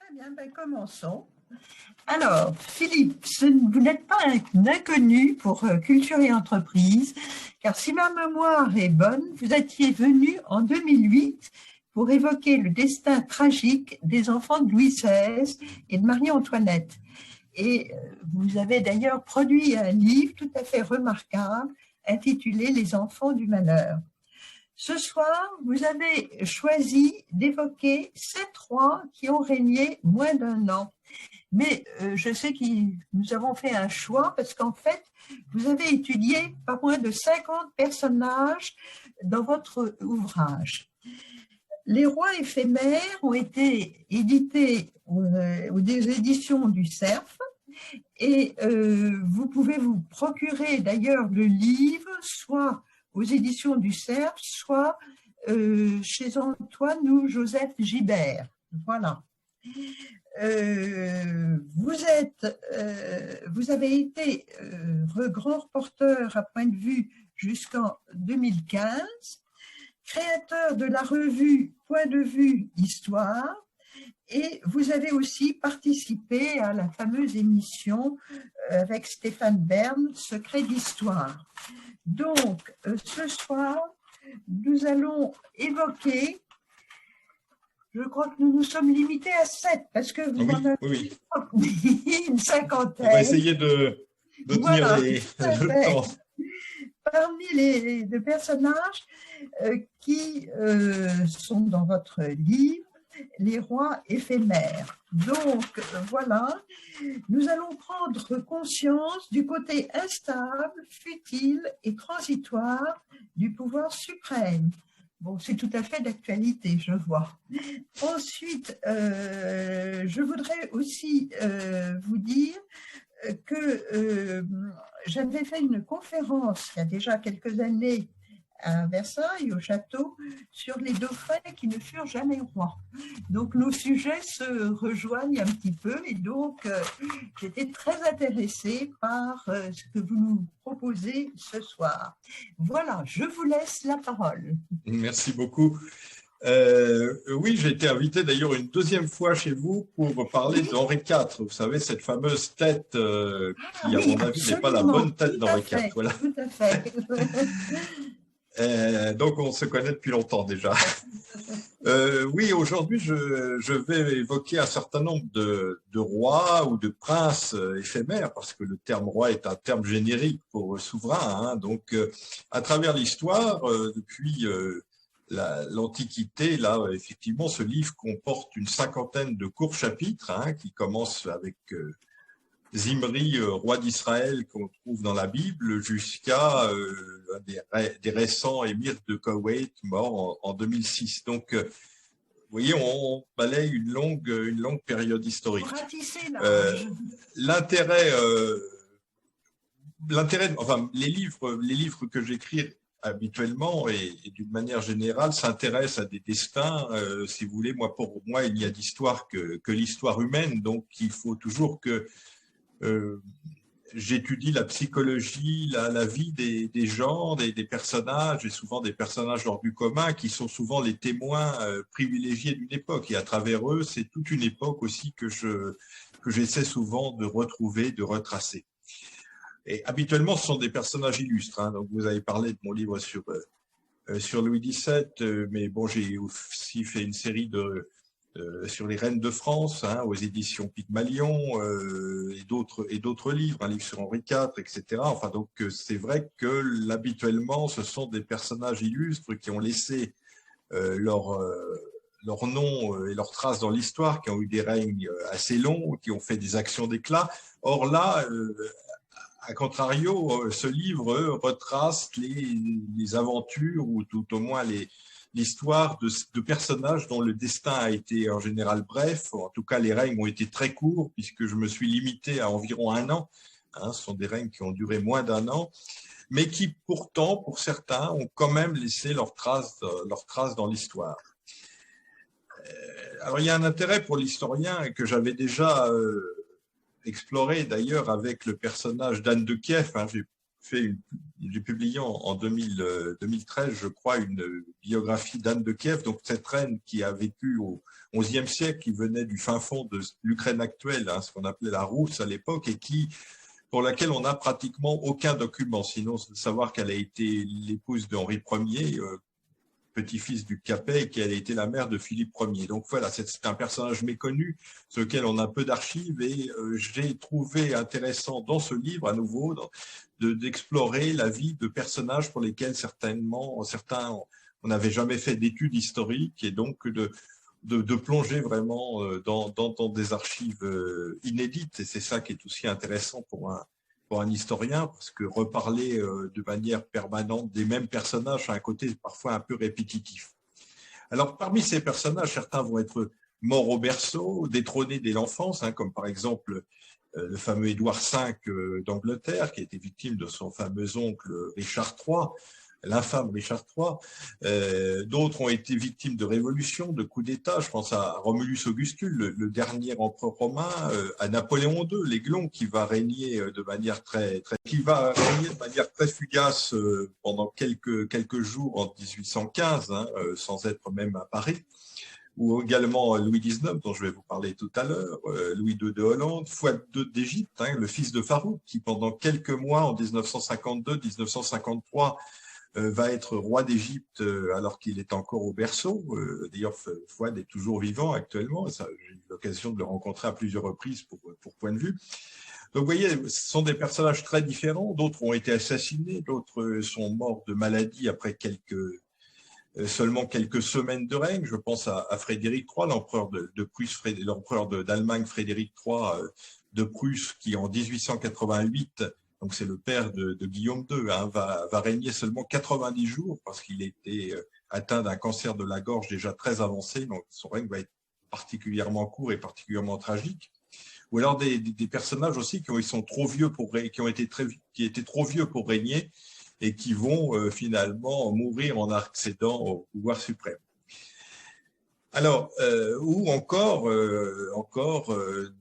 Très bien, ben commençons. Alors, Philippe, vous n'êtes pas un inconnu pour Culture et Entreprise, car si ma mémoire est bonne, vous étiez venu en 2008 pour évoquer le destin tragique des enfants de Louis XVI et de Marie-Antoinette. Et vous avez d'ailleurs produit un livre tout à fait remarquable intitulé « Les enfants du malheur ». Ce soir, vous avez choisi d'évoquer 7 rois qui ont régné moins d'1 an. Mais je sais que nous avons fait un choix parce qu'en fait, vous avez étudié pas moins de 50 personnages dans votre ouvrage. Les rois éphémères ont été édités aux éditions du Cerf et vous pouvez vous procurer d'ailleurs le livre, soit aux éditions du Cerf, soit chez Antoine ou Joseph Gibert. Voilà. Vous avez été grand reporter à Point de Vue jusqu'en 2015, créateur de la revue Point de Vue Histoire, et vous avez aussi participé à la fameuse émission avec Stéphane Bern, Secret d'Histoire. Donc, ce soir, nous allons évoquer, je crois que nous nous sommes limités à 7, parce que vous en avez une cinquantaine. On va essayer de tenir le temps. Parmi les personnages qui sont dans votre livre, les rois éphémères. Donc, voilà, nous allons prendre conscience du côté instable, futile et transitoire du pouvoir suprême. Bon, c'est tout à fait d'actualité, je vois. Ensuite, je voudrais aussi vous dire que j'avais fait une conférence il y a déjà quelques années à Versailles, au château, sur les dauphins qui ne furent jamais rois. Donc, nos sujets se rejoignent un petit peu et donc, j'étais très intéressée par ce que vous nous proposez ce soir. Voilà, je vous laisse la parole. Merci beaucoup. Oui, j'ai été invité d'ailleurs une deuxième fois chez vous pour parler d'Henri IV. Vous savez, cette fameuse tête qui, à mon avis, n'est pas la bonne tête d'Henri IV. Voilà. Tout à fait. Donc, on se connaît depuis longtemps déjà. Oui, aujourd'hui, je vais évoquer un certain nombre de rois ou de princes éphémères, parce que le terme roi est un terme générique pour souverain. Hein. Donc, à travers l'histoire, depuis l'Antiquité, là, effectivement, ce livre comporte une cinquantaine de courts chapitres qui commencent avec Zimri, roi d'Israël, qu'on trouve dans la Bible, jusqu'à des récents émirs de Koweït, mort en 2006. Donc, vous voyez, on balaye une longue période historique. L'intérêt, enfin, les livres que j'écris habituellement et d'une manière générale s'intéressent à des destins. Si vous voulez, pour moi, il n'y a d'histoire que l'histoire humaine. Donc, il faut toujours que j'étudie la psychologie, la vie des gens, des personnages, et souvent des personnages hors du commun, qui sont souvent les témoins privilégiés d'une époque. Et à travers eux, c'est toute une époque aussi que j'essaie souvent de retrouver, de retracer. Et habituellement, ce sont des personnages illustres. Hein. Donc, vous avez parlé de mon livre sur Louis XVII, mais bon, j'ai aussi fait une série sur les reines de France, aux éditions Pygmalion, et d'autres livres, un livre sur Henri IV, etc. Enfin, donc, c'est vrai que habituellement, ce sont des personnages illustres qui ont laissé leur nom et leurs traces dans l'histoire, qui ont eu des règnes assez longs, qui ont fait des actions d'éclat. Or là, à contrario, ce livre retrace les aventures, ou tout au moins l'histoire de personnages dont le destin a été en général bref. En tout cas, les règnes ont été très courts, puisque je me suis limité à environ 1 an. Ce sont des règnes qui ont duré moins d'1 an, mais qui pourtant, pour certains, ont quand même laissé leurs traces dans l'histoire. Alors, il y a un intérêt pour l'historien que j'avais déjà exploré d'ailleurs avec le personnage d'Anne de Kiev. J'ai j'ai publié en 2013, je crois, une biographie d'Anne de Kiev, donc cette reine qui a vécu au XIe siècle, qui venait du fin fond de l'Ukraine actuelle, hein, ce qu'on appelait la Rousse à l'époque, et pour laquelle on n'a pratiquement aucun document, sinon savoir qu'elle a été l'épouse d'Henri Ier, petit-fils du Capet, et qu'elle a été la mère de Philippe Ier. Donc voilà, c'est un personnage méconnu sur lequel on a peu d'archives, et j'ai trouvé intéressant dans ce livre, à nouveau, d'explorer la vie de personnages pour lesquels certains, on n'avait jamais fait d'études historiques, et donc de plonger vraiment dans des archives inédites. Et c'est ça qui est aussi intéressant pour un historien, parce que reparler de manière permanente des mêmes personnages a un côté parfois un peu répétitif. Alors, parmi ces personnages, certains vont être morts au berceau, détrônés dès l'enfance, hein, comme par exemple le fameux Édouard V d'Angleterre, qui a été victime de son fameux oncle Richard III, l'infâme Richard III. D'autres ont été victimes de révolutions, de coups d'État. Je pense à Romulus Augustule, le dernier empereur romain, à Napoléon II, l'Aiglon, qui va régner de manière très fugace pendant quelques jours en 1815, hein, sans être même à Paris. Ou également Louis XIX, dont je vais vous parler tout à l'heure, Louis II de Hollande, Fouad II d'Égypte, hein, le fils de Farouk, qui pendant quelques mois, en 1952-1953, va être roi d'Égypte alors qu'il est encore au berceau. D'ailleurs, Fouad est toujours vivant actuellement. J'ai eu l'occasion de le rencontrer à plusieurs reprises pour point de vue. Donc, vous voyez, ce sont des personnages très différents. D'autres ont été assassinés, d'autres sont morts de maladie après seulement quelques semaines de règne. Je pense à Frédéric III, l'empereur de Prusse, l'empereur d'Allemagne Frédéric III de Prusse, qui en 1888, donc c'est le père de Guillaume II, hein, va régner seulement 90 jours parce qu'il était atteint d'un cancer de la gorge déjà très avancé, donc son règne va être particulièrement court et particulièrement tragique. Ou alors des personnages aussi qui étaient trop vieux pour régner et qui vont finalement mourir en accédant au pouvoir suprême. Alors, ou encore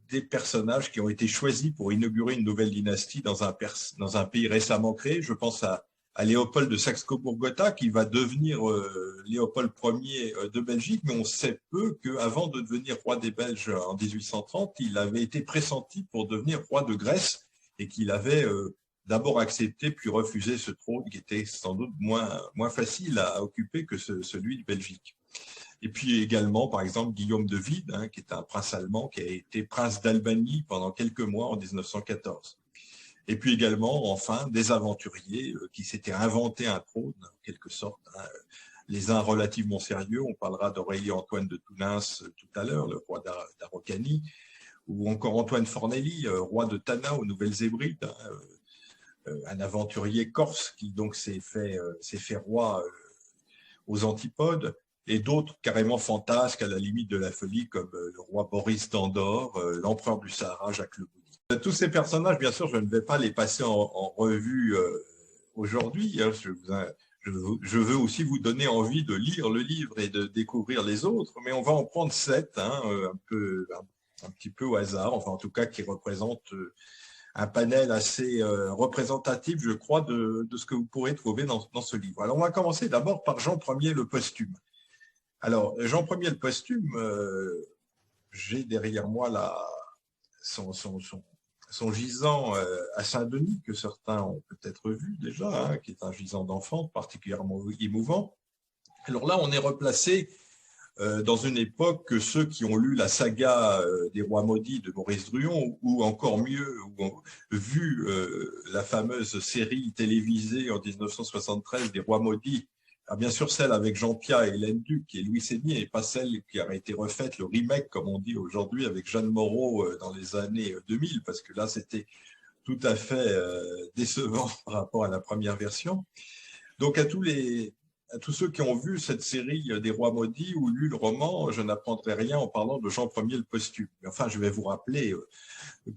des personnages qui ont été choisis pour inaugurer une nouvelle dynastie dans un pays récemment créé. Je pense à Léopold de Saxe-Cobourg-Gotha, qui va devenir Léopold Ier de Belgique, mais on sait peu qu'avant de devenir roi des Belges en 1830, il avait été pressenti pour devenir roi de Grèce, et qu'il avait d'abord accepté puis refusé ce trône qui était sans doute moins facile à occuper que celui de Belgique. Et puis également, par exemple, Guillaume de Wied, hein, qui est un prince allemand qui a été prince d'Albanie pendant quelques mois en 1914. Et puis également, enfin, des aventuriers qui s'étaient inventés un trône, en quelque sorte, hein, les uns relativement sérieux. On parlera d'Aurélie-Antoine de Toulins tout à l'heure, le roi d'Araucanie, ou encore Antoine Fornelli, roi de Tana aux Nouvelles-Hébrides, hein, un aventurier corse qui donc s'est fait roi aux Antipodes, et d'autres carrément fantasques à la limite de la folie, comme le roi Boris d'Andorre, l'empereur du Sahara, Jacques Le Bouilly. Tous ces personnages, bien sûr, je ne vais pas les passer en revue aujourd'hui. Hein. Je veux aussi vous donner envie de lire le livre et de découvrir les autres, mais on va en prendre 7, hein, un petit peu au hasard, enfin en tout cas qui représentent un panel assez représentatif, je crois, de ce que vous pourrez trouver dans ce livre. Alors, on va commencer d'abord par Jean Ier le Posthume. Alors, Jean Ier le Posthume, j'ai derrière moi son gisant à Saint-Denis, que certains ont peut-être vu déjà, hein, qui est un gisant d'enfant particulièrement émouvant. Alors là, on est replacé dans une époque que ceux qui ont lu la saga des Rois maudits de Maurice Druon, ou encore mieux, ou ont vu la fameuse série télévisée en 1973 des Rois maudits, bien sûr celle avec Jean Piat et Hélène Duc et Louis Seigné, et pas celle qui a été refaite, le remake comme on dit aujourd'hui, avec Jeanne Moreau dans les années 2000, parce que là c'était tout à fait décevant par rapport à la première version. Donc à tous ceux qui ont vu cette série des Rois maudits ou lu le roman, je n'apprendrai rien en parlant de Jean Ier le Posthume. Mais enfin, je vais vous rappeler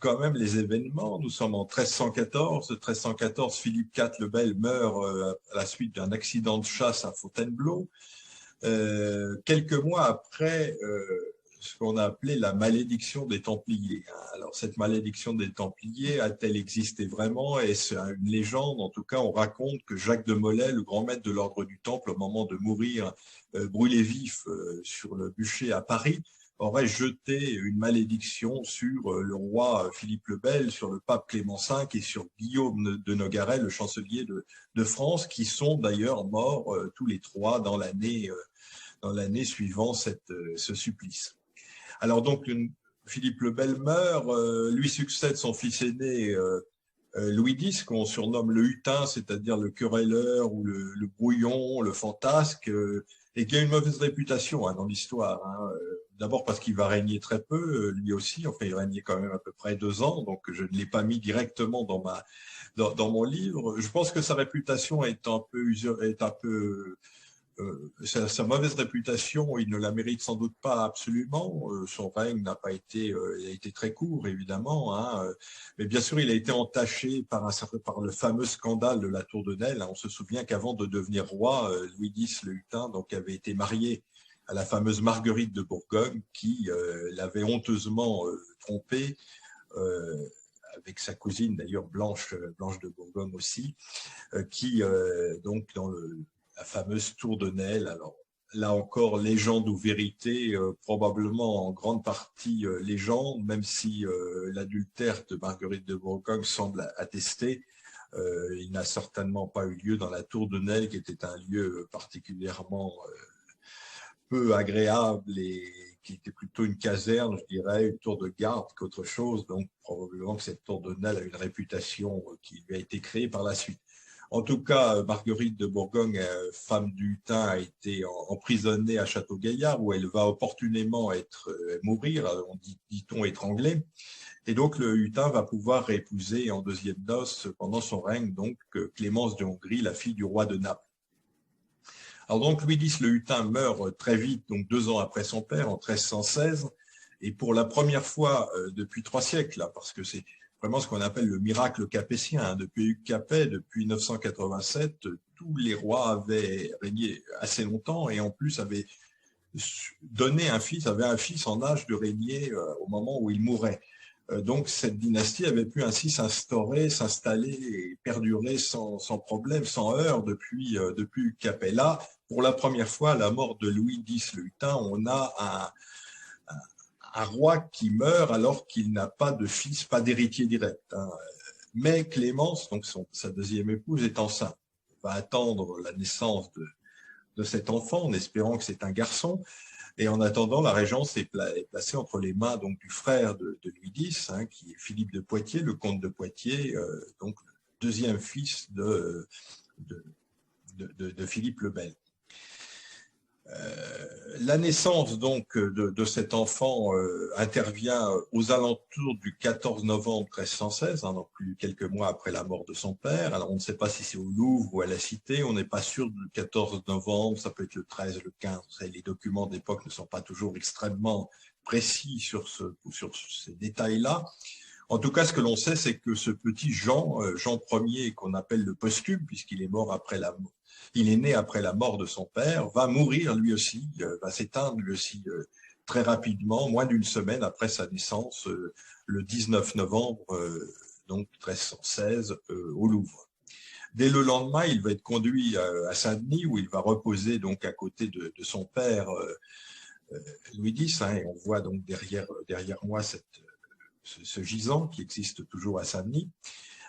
quand même les événements. Nous sommes en 1314. 1314, Philippe IV le Bel meurt à la suite d'un accident de chasse à Fontainebleau. Quelques mois après ce qu'on a appelé la malédiction des Templiers. Alors, cette malédiction des Templiers a-t-elle existé vraiment? Est-ce une légende? En tout cas, on raconte que Jacques de Molay, le grand maître de l'ordre du Temple, au moment de mourir, brûlé vif sur le bûcher à Paris, aurait jeté une malédiction sur le roi Philippe le Bel, sur le pape Clément V et sur Guillaume de Nogaret, le chancelier de France, qui sont d'ailleurs morts tous les trois dans l'année suivant ce supplice. Alors donc, Philippe le Bel meurt, lui succède son fils aîné Louis X, qu'on surnomme le hutin, c'est-à-dire le querelleur ou le brouillon, le fantasque, et qui a une mauvaise réputation dans l'histoire. D'abord parce qu'il va régner très peu, lui aussi, enfin il régnait quand même à peu près 2 ans, donc je ne l'ai pas mis directement dans mon livre. Je pense que sa réputation est un peu sa mauvaise réputation, il ne la mérite sans doute pas absolument. Son règne n'a pas été, il a été très court évidemment, mais bien sûr il a été entaché par le fameux scandale de la Tour de Nesle. On se souvient qu'avant de devenir roi, Louis X le Hutin donc avait été marié à la fameuse Marguerite de Bourgogne qui l'avait honteusement trompé. Avec sa cousine d'ailleurs Blanche de Bourgogne aussi, qui donc dans la fameuse Tour de Nesle. Alors là encore, légende ou vérité, probablement en grande partie légende, même si l'adultère de Marguerite de Bourgogne semble attesté. Il n'a certainement pas eu lieu dans la Tour de Nesle, qui était un lieu particulièrement peu agréable et qui était plutôt une caserne, je dirais, une tour de garde qu'autre chose. Donc probablement que cette Tour de Nesle a une réputation qui lui a été créée par la suite. En tout cas, Marguerite de Bourgogne, femme du Hutin, a été emprisonnée à Château-Gaillard, où elle va opportunément mourir, dit-on étranglée. Et donc, le Hutin va pouvoir épouser en deuxième noces, pendant son règne, donc Clémence de Hongrie, la fille du roi de Naples. Alors donc, Louis X le Hutin meurt très vite, donc 2 ans après son père, en 1316, et pour la première fois depuis 3 siècles, parce que c'est vraiment ce qu'on appelle le miracle capétien. Depuis Hugues Capet, depuis 987, tous les rois avaient régné assez longtemps et en plus avaient donné avaient un fils en âge de régner au moment où il mourait. Donc cette dynastie avait pu ainsi s'installer et perdurer sans problème, sans heurts depuis Hugues Capet. Là, pour la première fois, à la mort de Louis X le Hutin, on a un roi qui meurt alors qu'il n'a pas de fils, pas d'héritier direct. Mais Clémence, donc sa deuxième épouse, est enceinte. On va attendre la naissance de cet enfant en espérant que c'est un garçon. Et en attendant, la régence est placée entre les mains donc, du frère de Louis X, qui est Philippe de Poitiers, le comte de Poitiers, donc le deuxième fils de Philippe le Bel. La naissance donc de cet enfant intervient aux alentours du 14 novembre 1316, donc quelques mois après la mort de son père. Alors on ne sait pas si c'est au Louvre ou à la Cité, on n'est pas sûr du 14 novembre, ça peut être le 13, le 15. Les documents d'époque ne sont pas toujours extrêmement précis sur ces détails-là. En tout cas, ce que l'on sait, c'est que ce petit Jean Ier, qu'on appelle le posthume, puisqu'il est mort il est né après la mort de son père, va mourir lui aussi, va s'éteindre lui aussi très rapidement, moins d'une semaine après sa naissance, le 19 novembre, donc 1316, au Louvre. Dès le lendemain, il va être conduit à Saint-Denis, où il va reposer donc à côté de son père Louis X, et on voit donc derrière moi ce gisant qui existe toujours à Saint-Denis.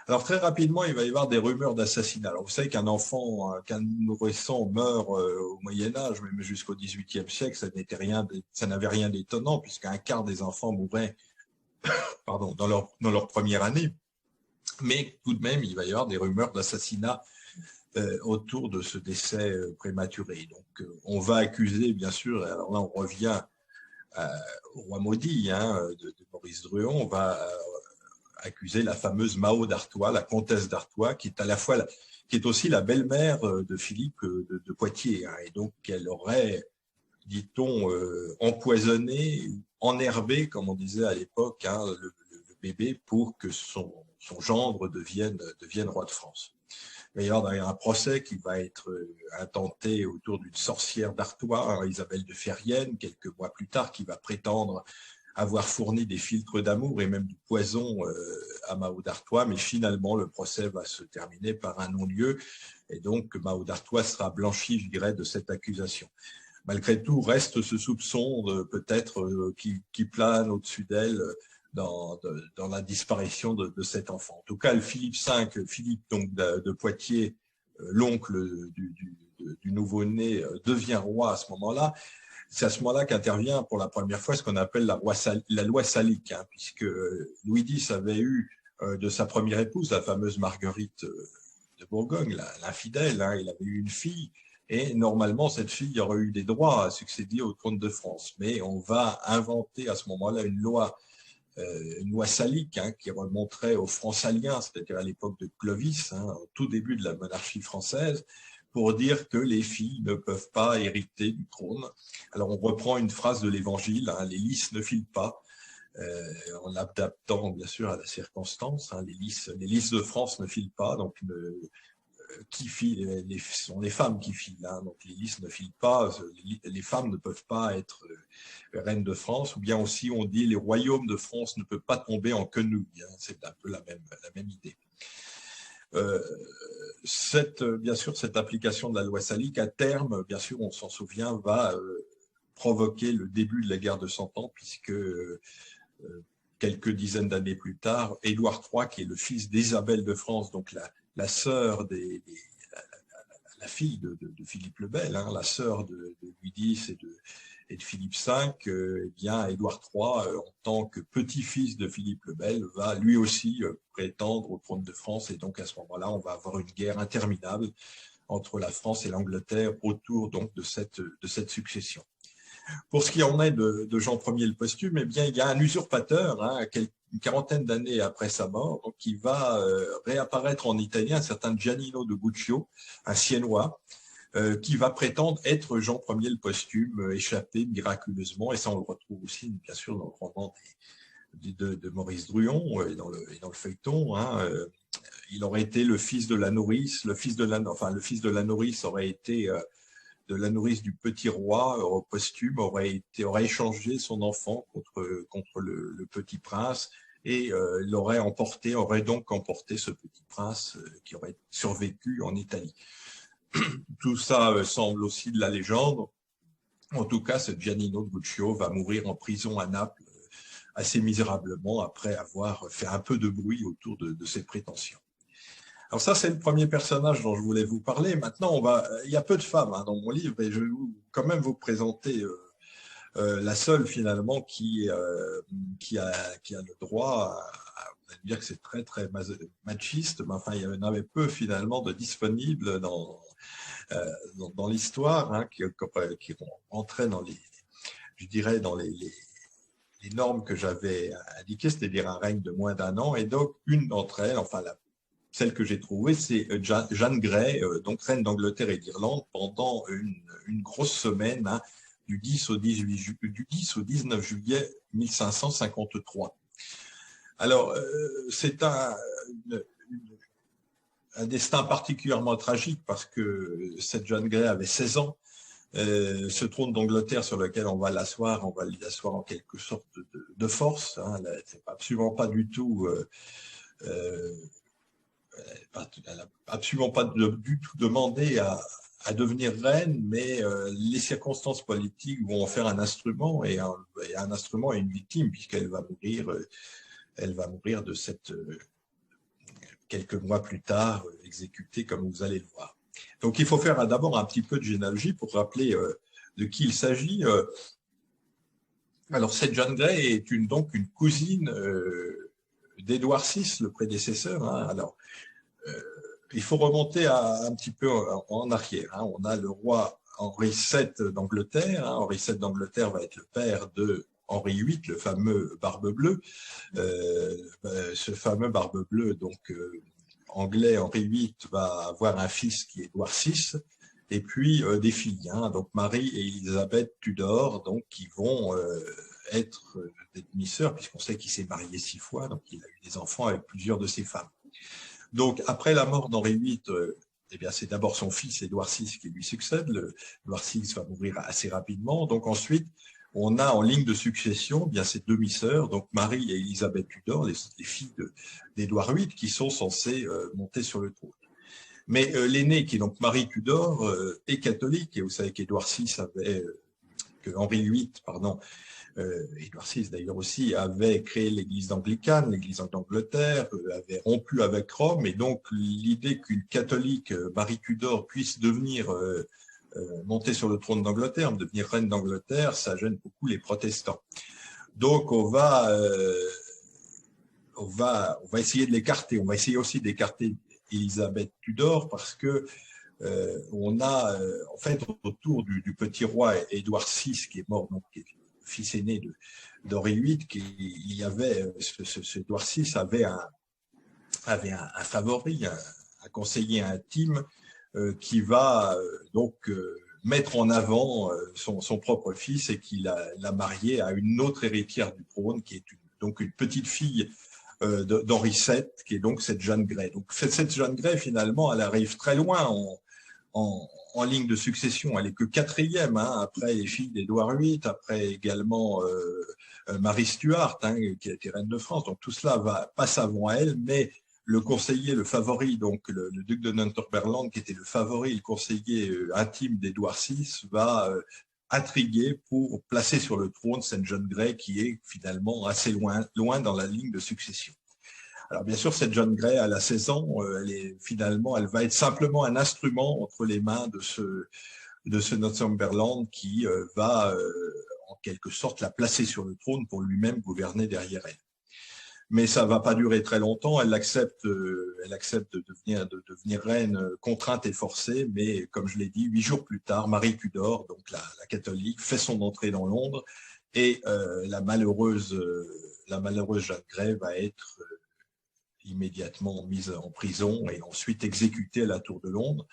Alors très rapidement, il va y avoir des rumeurs d'assassinat. Alors vous savez qu'un nourrisson meurt au Moyen-Âge, même jusqu'au XVIIIe siècle, ça n'avait rien d'étonnant, puisqu'un quart des enfants mouraient dans leur première année. Mais tout de même, il va y avoir des rumeurs d'assassinat autour de ce décès prématuré. Donc on va accuser, bien sûr, alors là on revient au roi maudit de Maurice Druon, on va accuser la fameuse Mao d'Artois, la comtesse d'Artois, qui est aussi la belle-mère de Philippe de Poitiers, et donc elle aurait, dit-on, empoisonné, enherbé, comme on disait à l'époque, le bébé pour que son gendre devienne roi de France. Il va y avoir un procès qui va être intenté autour d'une sorcière d'Artois, hein, Isabelle de Ferrienne, quelques mois plus tard, qui va prétendre avoir fourni des filtres d'amour et même du poison à Mao d'Artois, mais finalement le procès va se terminer par un non-lieu et donc Mao d'Artois sera blanchi, je dirais, de cette accusation. Malgré tout, reste ce soupçon peut-être qui plane au-dessus d'elle dans la disparition de cet enfant. En tout cas, le Philippe V, Philippe donc de Poitiers, l'oncle du nouveau-né, devient roi à ce moment-là. C'est à ce moment-là qu'intervient pour la première fois ce qu'on appelle la loi salique, hein, puisque Louis X avait eu de sa première épouse, la fameuse Marguerite de Bourgogne, l'infidèle, hein, il avait eu une fille, et normalement cette fille aurait eu des droits à succéder au trône de France. Mais on va inventer à ce moment-là une loi salique, hein, qui remonterait aux Francs-Saliens, c'est-à-dire à l'époque de Clovis, hein, au tout début de la monarchie française, pour dire que les filles ne peuvent pas hériter du trône. Alors on reprend une phrase de l'Évangile, hein, les lys ne filent pas, en l'adaptant bien sûr à la circonstance, hein, les lys de France ne filent pas, donc qui file, sont les femmes qui filent, hein, donc les lys ne filent pas, les femmes ne peuvent pas être reines de France, ou bien aussi on dit les royaumes de France ne peuvent pas tomber en quenouille, hein, c'est un peu la même idée. Bien sûr, cette application de la loi salique, à terme, bien sûr, on s'en souvient, va provoquer le début de la guerre de 100 ans, puisque quelques dizaines d'années plus tard, Édouard III, qui est le fils d'Isabelle de France, donc la sœur la fille de Philippe le Bel, hein, la sœur de Louis X et de Philippe V, eh bien, Édouard III, en tant que petit-fils de Philippe le Bel, va lui aussi prétendre au trône de France. Et donc, à ce moment-là, on va avoir une guerre interminable entre la France et l'Angleterre autour donc de cette succession. Pour ce qui en est de Jean Ier le posthume, eh bien, il y a un usurpateur, hein, une quarantaine d'années après sa mort, donc, qui va réapparaître en Italie, un certain Giannino de Guccio, un Siennois, qui va prétendre être Jean Ier le posthume, échappé miraculeusement, et ça on le retrouve aussi bien sûr dans le roman de Maurice Druon et dans le feuilleton. Hein, il aurait été le fils de la nourrice, le fils de la nourrice aurait été de la nourrice du petit roi au posthume, aurait échangé son enfant contre le petit prince, et aurait donc emporté ce petit prince qui aurait survécu en Italie. Tout ça semble aussi de la légende. En tout cas, ce Giannino de Guccio va mourir en prison à Naples assez misérablement après avoir fait un peu de bruit autour de ses prétentions. Alors ça, c'est le premier personnage dont je voulais vous parler. Maintenant, il y a peu de femmes, hein, dans mon livre, et je vais quand même vous présenter la seule finalement qui a le droit vous allez me dire que c'est très très machiste, mais enfin il y en avait peu finalement de disponibles dans l'histoire, hein, qui rentraient dans les normes que j'avais indiquées, c'est-à-dire un règne de moins d'1 an. Et donc une d'entre elles, enfin celle que j'ai trouvée, c'est Jeanne Grey, donc reine d'Angleterre et d'Irlande pendant une grosse semaine, hein, du 10 au 19 juillet 1553. Alors, c'est un destin particulièrement tragique parce que cette Jeanne Grey avait 16 ans. Ce trône d'Angleterre sur lequel on va l'y asseoir en quelque sorte de force. Hein, c'est absolument pas du tout... elle n'a absolument pas du tout demandé à devenir reine, mais les circonstances politiques vont en faire un instrument, et un instrument et une victime, puisqu'elle va mourir de cette quelques mois plus tard, exécutée, comme vous allez le voir. Donc il faut faire d'abord un petit peu de généalogie pour rappeler de qui il s'agit. Alors cette Jeanne Grey est donc une cousine d'Édouard VI, le prédécesseur. Hein. Alors il faut remonter un petit peu en arrière. Hein. On a le roi Henri VII d'Angleterre. Hein. Henri VII d'Angleterre va être le père de Henri VIII, le fameux Barbe Bleue. Ce fameux Barbe Bleue, donc anglais, Henri VIII, va avoir un fils qui est Édouard VI, et puis des filles, hein, donc Marie et Elisabeth Tudor, donc qui vont d'être demi-sœur, puisqu'on sait qu'il s'est marié 6 fois, donc il a eu des enfants avec plusieurs de ses femmes. Donc, après la mort d'Henri VIII, eh bien, c'est d'abord son fils, Édouard VI, qui lui succède. Édouard VI va mourir assez rapidement. Donc, ensuite, on a en ligne de succession bien ces demi-sœurs, donc Marie et Élisabeth Tudor, les filles d'Édouard VIII, qui sont censées monter sur le trône. Mais l'aînée, qui est donc Marie Tudor, est catholique, et vous savez qu'Édouard VI avait, que Henri VIII, pardon, Édouard VI d'ailleurs aussi, avait créé l'église anglicane, l'église d'Angleterre, avait rompu avec Rome, et donc l'idée qu'une catholique, Marie Tudor, puisse devenir monter sur le trône d'Angleterre, devenir reine d'Angleterre, ça gêne beaucoup les protestants. Donc on va essayer de l'écarter, on va essayer aussi d'écarter Élisabeth Tudor, parce que on a en fait autour du petit roi Édouard VI, qui est mort, donc qui est le fils aîné d'Henri VIII, il y avait ce Édouard VI avait un favori, un conseiller intime qui va donc mettre en avant son propre fils, et qui l'a marié à une autre héritière du trône, qui est donc une petite fille d'Henri VII, qui est donc cette Jeanne Grey. Donc cette Jeanne Grey, finalement, elle arrive très loin en ligne de succession. Elle est que quatrième, après les filles d'Édouard VIII, après également Marie Stuart, qui a été reine de France. Donc tout cela passe avant elle, mais le conseiller, le favori, donc le duc de Northumberland, qui était le favori, le conseiller intime d'Édouard VI, va intriguer pour placer sur le trône cette Jeanne Grey, qui est finalement assez loin dans la ligne de succession. Alors bien sûr, cette Jeanne Grey, elle a 16 ans, elle va être simplement un instrument entre les mains de ce Northumberland, qui va en quelque sorte la placer sur le trône pour lui-même gouverner derrière elle. Mais ça ne va pas durer très longtemps. Elle accepte de devenir reine contrainte et forcée, mais comme je l'ai dit, 8 jours plus tard, Marie Tudor, donc la catholique, fait son entrée dans Londres, et la malheureuse Jeanne Grey va être immédiatement mise en prison et ensuite exécutée à la Tour de Londres.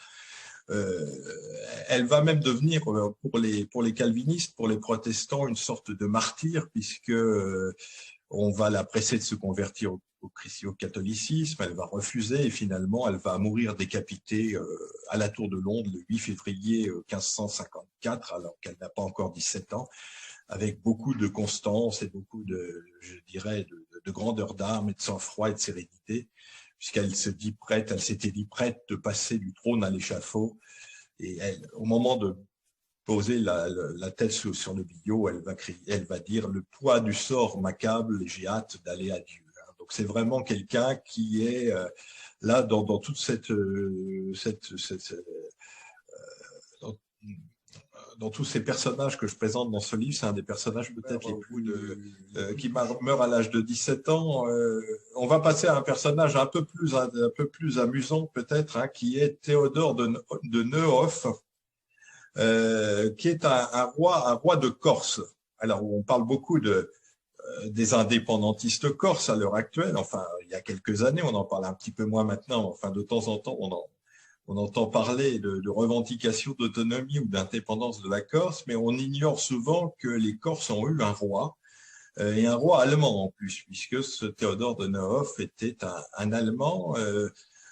Elle va même devenir, pour les calvinistes, pour les protestants, une sorte de martyr, puisque on va la presser de se convertir au catholicisme. Elle va refuser, et finalement elle va mourir décapitée à la Tour de Londres le 8 février 1554, alors qu'elle n'a pas encore 17 ans, avec beaucoup de constance et beaucoup je dirais, de grandeur d'âme et de sang-froid et de sérénité, puisqu'elle s'était dit prête de passer du trône à l'échafaud. Et au moment de poser la tête sur le billot, elle va dire: le poids du sort m'accable et j'ai hâte d'aller à Dieu. Donc c'est vraiment quelqu'un qui est là dans toute dans tous ces personnages que je présente dans ce livre. C'est un des personnages peut-être les plus qui meurt à l'âge de 17 ans. On va passer à un personnage un peu plus amusant peut-être, qui est Théodore de Neuhoff, qui est un roi de Corse. Alors, on parle beaucoup des indépendantistes corses à l'heure actuelle. Enfin, il y a quelques années, on en parle un petit peu moins maintenant. Enfin, de temps en temps, on entend parler de revendication d'autonomie ou d'indépendance de la Corse, mais on ignore souvent que les Corses ont eu un roi, et un roi allemand en plus, puisque ce Théodore de Neuhoff était un Allemand,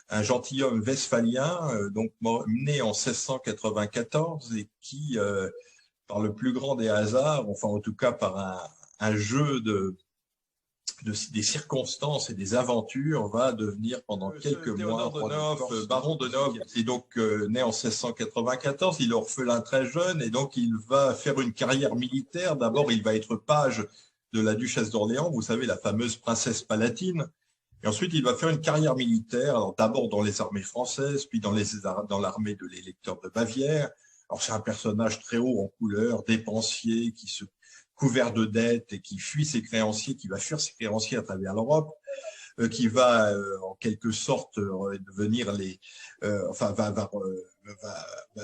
un gentilhomme westphalien, donc né en 1694, et qui, par le plus grand des hasards, enfin en tout cas par un jeu des circonstances et des aventures, va devenir pendant quelques mois baron de Neuhoff. Et donc né en 1694, il est orphelin très jeune, et donc il va faire une carrière militaire. D'abord, il va être page de la duchesse d'Orléans, vous savez, la fameuse princesse palatine. Et ensuite, il va faire une carrière militaire, alors d'abord dans les armées françaises, puis dans l'armée de l'électeur de Bavière. Alors c'est un personnage très haut en couleur, dépensier, couvert de dettes et qui fuit ses créanciers, qui va fuir ses créanciers à travers l'Europe, qui va en quelque sorte devenir va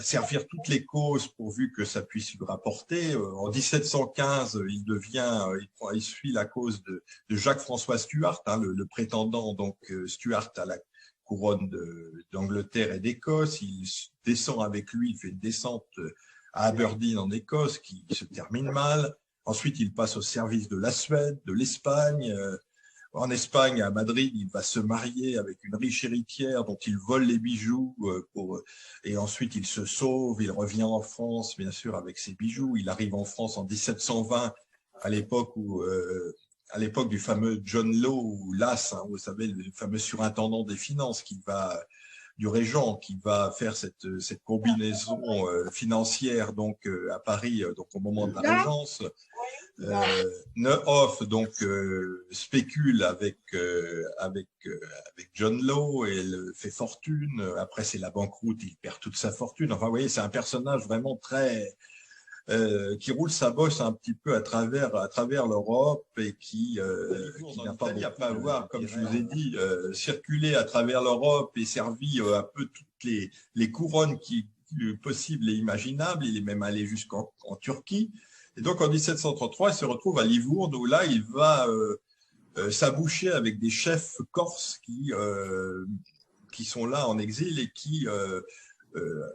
servir toutes les causes pourvu que ça puisse lui rapporter. En 1715, il suit la cause de Jacques-François Stuart, le prétendant donc Stuart à la couronne d'Angleterre et d'Écosse. Il descend avec lui, il fait une descente à Aberdeen en Écosse qui se termine mal. Ensuite, il passe au service de la Suède, de l'Espagne. En Espagne, à Madrid, il va se marier avec une riche héritière dont il vole les bijoux et ensuite il se sauve, il revient en France, bien sûr, avec ses bijoux. Il arrive en France en 1720, à l'époque à l'époque du fameux John Law, ou Lass, hein, vous savez, le fameux surintendant des finances du régent, qui va faire cette combinaison financière donc à Paris, donc au moment de la Régence. Neuhoff donc spécule avec John Law et le fait fortune. Après, c'est la banqueroute, il perd toute sa fortune. Enfin, vous voyez, c'est un personnage vraiment très qui roule sa bosse un petit peu à travers l'Europe et qui n'a pas beaucoup à avoir, comme je vous ai dit, circulé à travers l'Europe et servi un peu toutes les couronnes possibles et imaginables. Il est même allé jusqu'en Turquie. Et donc, en 1733, il se retrouve à Livourne, où là, il va s'aboucher avec des chefs corses qui sont là en exil et qui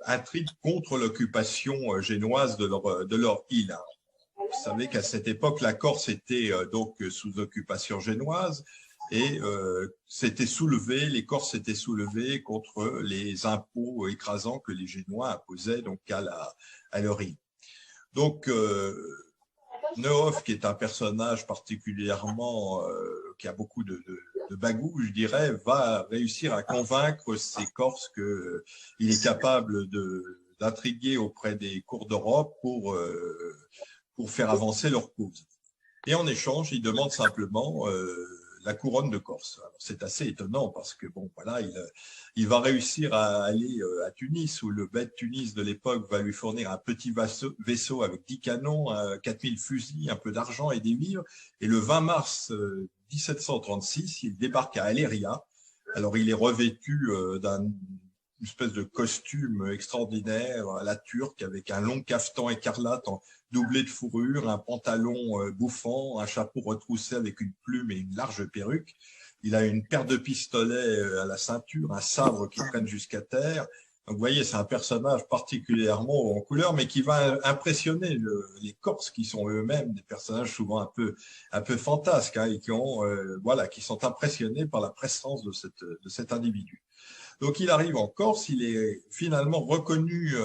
intriguent contre l'occupation génoise de leur île. Vous savez qu'à cette époque, la Corse était donc sous occupation génoise et les Corses s'étaient soulevés contre les impôts écrasants que les Génois imposaient donc à leur île. Donc, Neuhoff, qui est un personnage particulièrement, qui a beaucoup de bagou, je dirais, va réussir à convaincre ces Corses qu'il est capable d'intriguer auprès des cours d'Europe pour faire avancer leur cause. Et en échange, il demande simplement la couronne de Corse. C'est assez étonnant parce que, bon, voilà, il va réussir à aller à Tunis, où le bête Tunis de l'époque va lui fournir un petit vaisseau avec 10 canons, 4000 fusils, un peu d'argent et des vivres. Et le 20 mars 1736, il débarque à Aléria. Alors, il est revêtu d'une espèce de costume extraordinaire à la turque, avec un long cafetan écarlate doublé de fourrure, un pantalon bouffant, un chapeau retroussé avec une plume et une large perruque. Il a une paire de pistolets à la ceinture, un sabre qui traîne jusqu'à terre. Donc, vous voyez, c'est un personnage particulièrement en couleur, mais qui va impressionner les Corses, qui sont eux-mêmes des personnages souvent un peu fantasques, hein, et qui sont impressionnés par la présence de cet individu. Donc, il arrive en Corse, il est finalement reconnu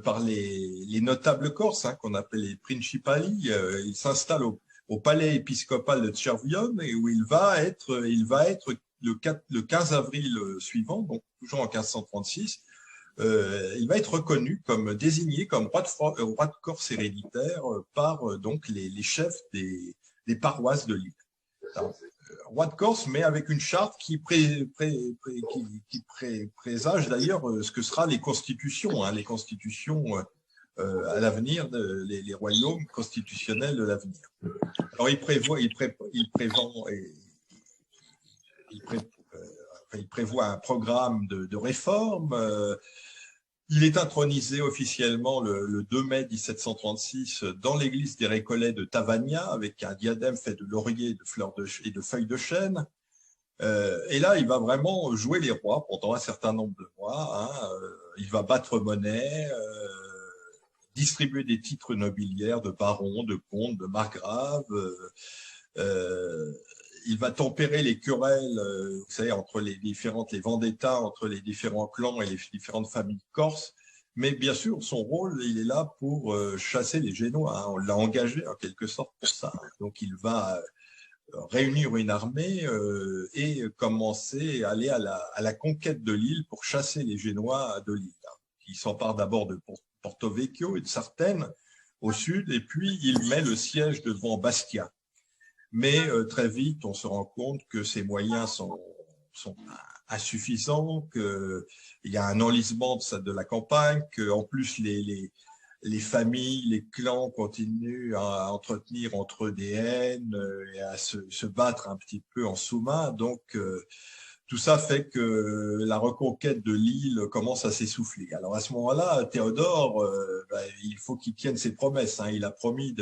par les notables corses, hein, qu'on appelle les principali. Il s'installe au palais épiscopal de Cervione, et où il va être le 15 avril suivant, donc toujours en 1536, il va être reconnu désigné comme roi de Corse héréditaire par donc les chefs des paroisses de l'île. Roi de Corse, mais avec une charte qui présage d'ailleurs ce que sera les constitutions, hein, les constitutions à l'avenir, les royaumes constitutionnels de l'avenir. Alors il prévoit un programme de réforme. Il est intronisé officiellement le 2 mai 1736 dans l'église des Récollets de Tavagna avec un diadème fait de laurier, de fleurs et de feuilles de chêne. Et là, il va vraiment jouer les rois pendant un certain nombre de mois. Hein. Il va battre monnaie, distribuer des titres nobiliaires de barons, de comtes, de margraves. Il va tempérer les querelles, vous savez, entre les vendettas entre les différents clans et les différentes familles corses. Mais bien sûr, son rôle, il est là pour chasser les Génois. Hein. On l'a engagé en quelque sorte pour ça. Donc, il va réunir une armée et commencer à aller à la conquête de l'île pour chasser les Génois de l'île. Il s'empare d'abord de Porto Vecchio et de Sartène au sud, et puis il met le siège devant Bastia. Mais très vite, on se rend compte que ces moyens sont insuffisants, qu'il y a un enlisement de la campagne, qu'en plus les familles, les clans continuent à entretenir entre eux des haines et à se battre un petit peu en sous-main. Donc, tout ça fait que la reconquête de l'île commence à s'essouffler. Alors, à ce moment-là, Théodore, il faut qu'il tienne ses promesses. Hein. Il a promis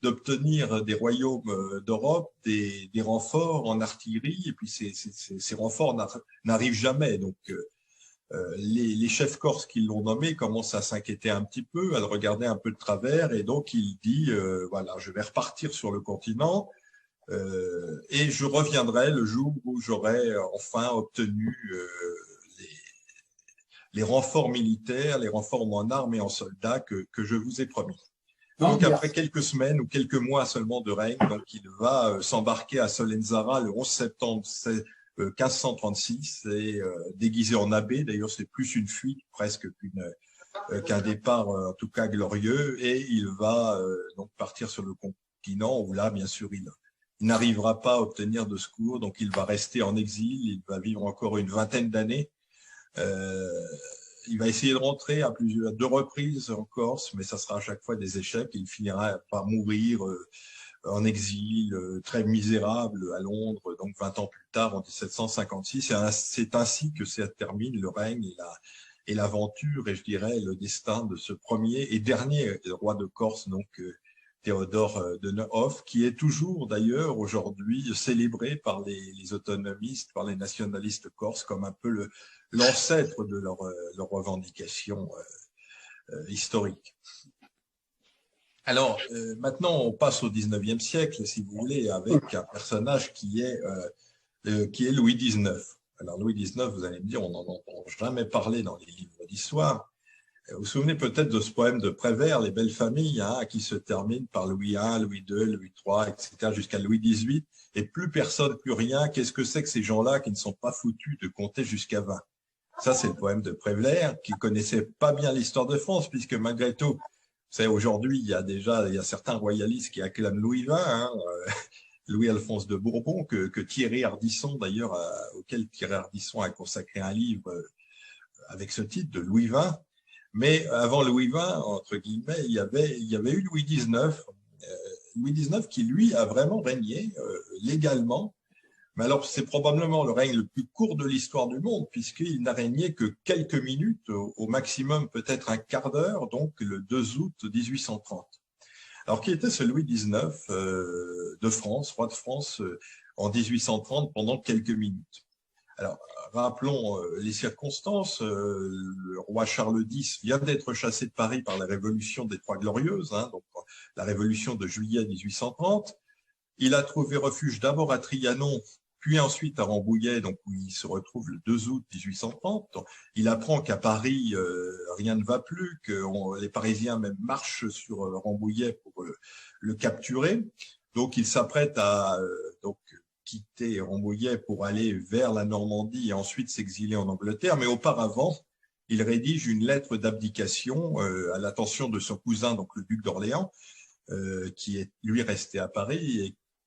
d'obtenir des royaumes d'Europe des renforts en artillerie, et puis ces renforts n'arrivent jamais. Donc, Les chefs corses qui l'ont nommé commencent à s'inquiéter un petit peu, à le regarder un peu de travers, et donc il dit, voilà, je vais repartir sur le continent, et je reviendrai le jour où j'aurai enfin obtenu les, les renforts militaires, les renforts en armes et en soldats que je vous ai promis. Non, Donc, après quelques semaines ou quelques mois seulement de règne, donc il va s'embarquer à Solenzara le 11 septembre 1536 et déguisé en abbé. D'ailleurs, c'est plus une fuite presque qu'un départ, en tout cas glorieux. Et il va donc partir sur le continent où là, bien sûr, il n'arrivera pas à obtenir de secours. Donc, il va rester en exil. Il va vivre encore une vingtaine d'années. Il va essayer de rentrer à deux reprises en Corse, mais ça sera à chaque fois des échecs. Il finira par mourir en exil, très misérable à Londres, donc 20 ans plus tard, en 1756. C'est ainsi que se termine le règne et l'aventure, et je dirais le destin de ce premier et dernier roi de Corse, donc Théodore de Nehoff, qui est toujours d'ailleurs aujourd'hui célébré par les autonomistes, par les nationalistes corses, comme un peu l'ancêtre de leur revendication historique. Alors, maintenant, on passe au 19e siècle, si vous voulez, avec un personnage qui est Louis XIX. Alors, Louis XIX, vous allez me dire, on n'en entend jamais parler dans les livres d'histoire. Vous vous souvenez peut-être de ce poème de Prévert, Les belles familles, hein, qui se termine par Louis I, Louis II, Louis III, etc., jusqu'à Louis XVIII, et plus personne, plus rien. Qu'est-ce que c'est que ces gens-là qui ne sont pas foutus de compter jusqu'à 20? Ça, c'est le poème de Prévert, qui connaissait pas bien l'histoire de France, puisque malgré tout, vous savez, aujourd'hui, il y a certains royalistes qui acclament Louis XX, hein, Louis-Alphonse de Bourbon, que Thierry Ardisson, d'ailleurs, auquel Thierry Ardisson a consacré un livre avec ce titre de Louis XX. Mais avant Louis XX, entre guillemets, il y avait eu Louis XIX. Louis XIX qui, lui, a vraiment régné légalement. Mais alors, c'est probablement le règne le plus court de l'histoire du monde, puisqu'il n'a régné que quelques minutes, au maximum peut-être un quart d'heure, donc le 2 août 1830. Alors, qui était ce Louis XIX de France, roi de France, en 1830, pendant quelques minutes? Alors, rappelons les circonstances. Le roi Charles X vient d'être chassé de Paris par la révolution des Trois Glorieuses, hein, donc la révolution de juillet 1830. Il a trouvé refuge d'abord à Trianon, puis ensuite à Rambouillet, donc où il se retrouve le 2 août 1830. Il apprend qu'à Paris, rien ne va plus, que les Parisiens même marchent sur Rambouillet pour le capturer. Donc, il s'apprête à quitter Rambouillet pour aller vers la Normandie et ensuite s'exiler en Angleterre. Mais auparavant, il rédige une lettre d'abdication à l'attention de son cousin, donc le duc d'Orléans, qui est lui resté à Paris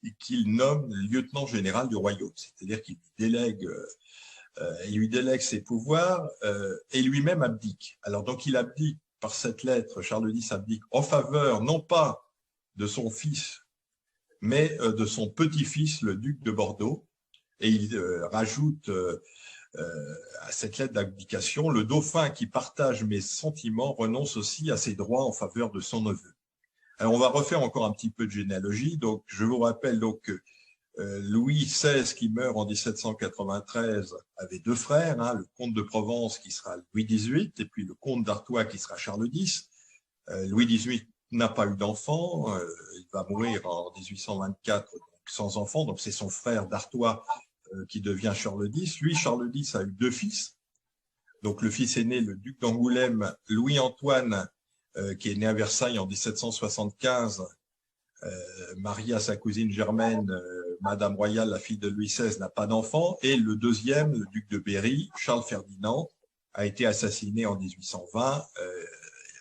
et qu'il nomme lieutenant général du royaume. C'est-à-dire qu'il lui délègue ses pouvoirs et lui-même abdique. Alors donc il abdique par cette lettre, Charles X abdique en faveur non pas de son fils, mais de son petit-fils, le duc de Bordeaux, et il rajoute à cette lettre d'abdication, le dauphin qui partage mes sentiments renonce aussi à ses droits en faveur de son neveu. Alors on va refaire encore un petit peu de généalogie. Donc je vous rappelle donc que Louis XVI qui meurt en 1793 avait deux frères, hein, le comte de Provence qui sera Louis XVIII et puis le comte d'Artois qui sera Charles X. Louis XVIII n'a pas eu d'enfant, il va mourir en 1824 donc, sans enfant, donc c'est son frère d'Artois qui devient Charles X. Lui, Charles X a eu deux fils, donc le fils aîné, le duc d'Angoulême, Louis-Antoine, qui est né à Versailles en 1775, marié à sa cousine germaine, Madame Royale, la fille de Louis XVI, n'a pas d'enfant, et le deuxième, le duc de Berry, Charles Ferdinand, a été assassiné en 1820,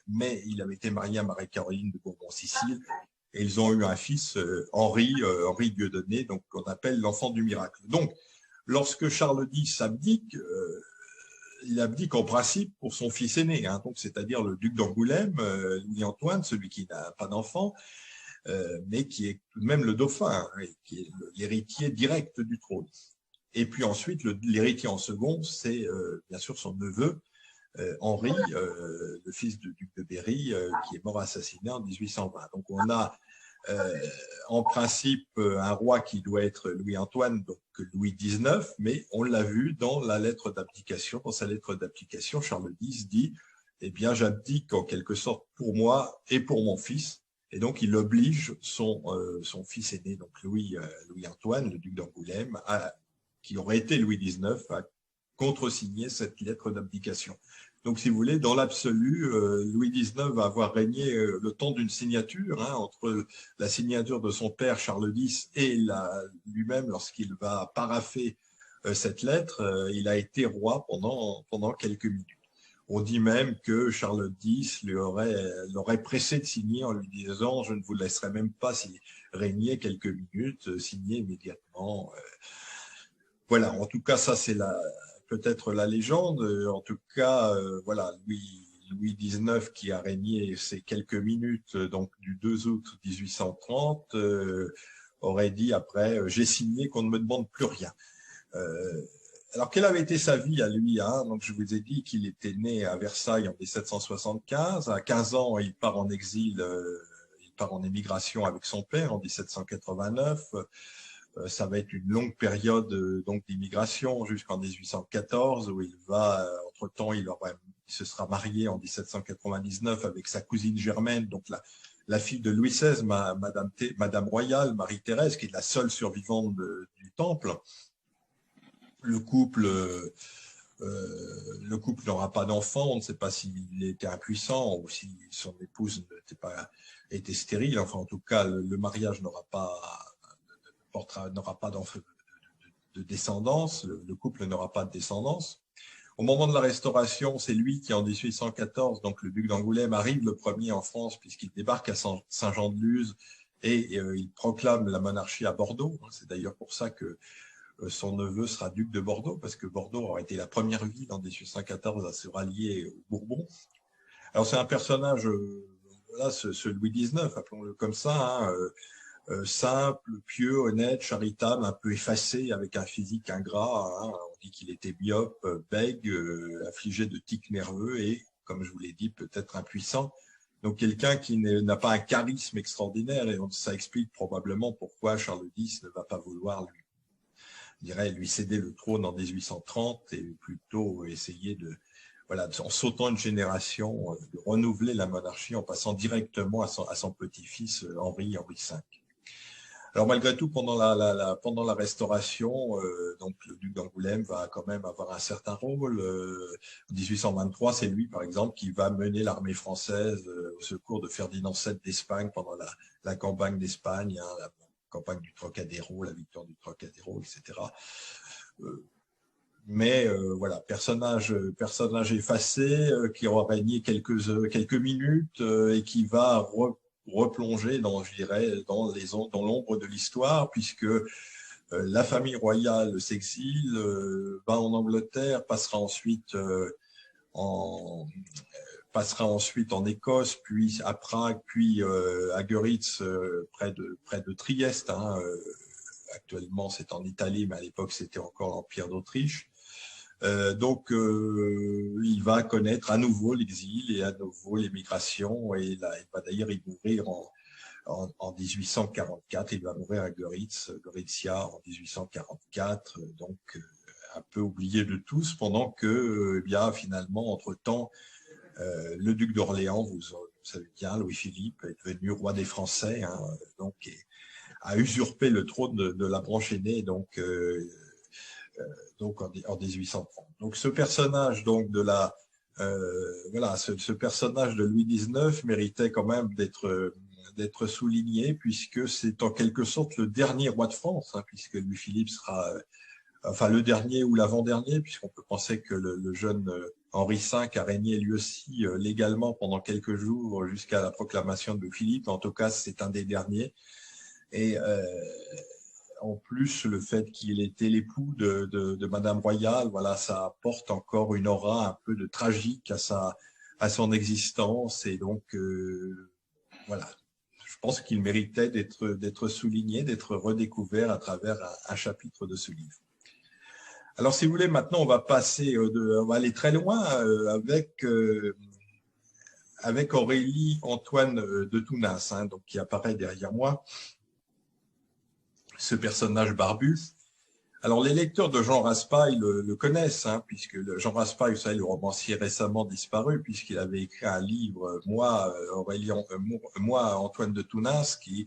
mais il avait été marié à Marie-Caroline de Bourbon-Sicile, et ils ont eu un fils, Henri Dieudonné, donc qu'on appelle l'enfant du miracle. Donc, lorsque Charles X abdique, il abdique en principe pour son fils aîné, hein, donc c'est-à-dire le duc d'Angoulême, Louis-Antoine, celui qui n'a pas d'enfant, mais qui est tout de même le dauphin, hein, qui est l'héritier direct du trône. Et puis ensuite, l'héritier en second, c'est bien sûr son neveu, Henri, le fils du duc de Berry, qui est mort assassiné en 1820. Donc on a En principe un roi qui doit être Louis-Antoine, donc Louis XIX, mais on l'a vu dans la lettre d'abdication, dans sa lettre d'abdication, Charles X dit « Eh bien, j'abdique en quelque sorte pour moi et pour mon fils ». Et donc, il oblige son fils aîné, donc Louis-Antoine, le duc d'Angoulême, qui aurait été Louis XIX, à contresigner cette lettre d'abdication. Donc, si vous voulez, dans l'absolu, Louis XIX va avoir régné le temps d'une signature, hein, entre la signature de son père Charles X et lui-même, lorsqu'il va parapher cette lettre, il a été roi pendant quelques minutes. On dit même que Charles X l'aurait pressé de signer en lui disant « Je ne vous laisserai même pas régner quelques minutes, signer immédiatement ». Voilà, en tout cas, ça c'est peut-être la légende. En tout cas, voilà, Louis XIX qui a régné ces quelques minutes, donc du 2 août 1830, aurait dit après « J'ai signé qu'on ne me demande plus rien ». Alors, quelle avait été sa vie à lui, hein? Donc, je vous ai dit qu'il était né à Versailles en 1775. À 15 ans, il part en exil, il part en émigration avec son père en 1789. Ça va être une longue période donc d'immigration jusqu'en 1814 où il va, entre-temps, il se sera marié en 1799 avec sa cousine germaine, donc la fille de Louis XVI, Madame Royale, Marie-Thérèse, qui est la seule survivante du Temple. Le couple n'aura pas d'enfant, on ne sait pas s'il était impuissant ou si son épouse était stérile. Enfin, en tout cas, le mariage n'aura pas de descendance, le couple n'aura pas de descendance. Au moment de la Restauration, c'est lui qui, en 1814, donc le duc d'Angoulême, arrive le premier en France puisqu'il débarque à Saint-Jean-de-Luz et il proclame la monarchie à Bordeaux. C'est d'ailleurs pour ça que son neveu sera duc de Bordeaux, parce que Bordeaux aurait été la première ville en 1814 à se rallier aux Bourbons. Alors c'est un personnage, là, ce Louis XIX, appelons-le comme ça, hein, simple, pieux, honnête, charitable, un peu effacé, avec un physique ingrat. Hein. On dit qu'il était myope, bègue, affligé de tics nerveux et, comme je vous l'ai dit, peut-être impuissant. Donc quelqu'un qui n'a pas un charisme extraordinaire, et ça explique probablement pourquoi Charles X ne va pas vouloir lui céder le trône en 1830 et plutôt essayer en sautant une génération, de renouveler la monarchie en passant directement à son petit-fils Henri V. Alors malgré tout, pendant la Restauration, donc le duc d'Angoulême va quand même avoir un certain rôle. En 1823, c'est lui, par exemple, qui va mener l'armée française au secours de Ferdinand VII d'Espagne pendant la campagne d'Espagne, hein, la campagne du Trocadéro, la victoire du Trocadéro, etc. Mais voilà, personnage effacé qui aura régné quelques minutes et qui va replonger je dirais, dans l'ombre de l'histoire, puisque la famille royale s'exile, va en Angleterre, passera ensuite en Écosse, puis à Prague, puis à Göritz, près de Trieste. Hein. Actuellement, c'est en Italie, mais à l'époque, c'était encore l'Empire d'Autriche. Donc, il va connaître à nouveau l'exil et à nouveau l'émigration. Et là, il va d'ailleurs y mourir en 1844. Il va mourir à Gorizia en 1844. Donc, un peu oublié de tous, pendant que, bien, finalement, entre-temps, le duc d'Orléans, vous savez bien, Louis-Philippe, est devenu roi des Français, hein, donc, a usurpé le trône de la branche aînée, donc en 1830. Donc ce personnage donc ce personnage de Louis XIX méritait quand même d'être souligné, puisque c'est en quelque sorte le dernier roi de France, hein, puisque Louis-Philippe sera enfin le dernier ou l'avant-dernier, puisqu'on peut penser que le jeune Henri V a régné lui aussi légalement pendant quelques jours jusqu'à la proclamation de Louis-Philippe. En tout cas, c'est un des derniers. Et en plus, le fait qu'il était l'époux de Madame Royale, voilà, ça apporte encore une aura un peu de tragique à son existence. Et donc, voilà, je pense qu'il méritait d'être souligné, d'être redécouvert à travers un chapitre de ce livre. Alors, si vous voulez, maintenant, on va aller très loin avec Aurélie Antoine de Tounas, hein, donc qui apparaît derrière moi, ce personnage barbu. Alors, les lecteurs de Jean Raspail le connaissent, hein, puisque Jean Raspail, vous savez, le romancier récemment disparu, puisqu'il avait écrit un livre, moi, Antoine de Tounas, qui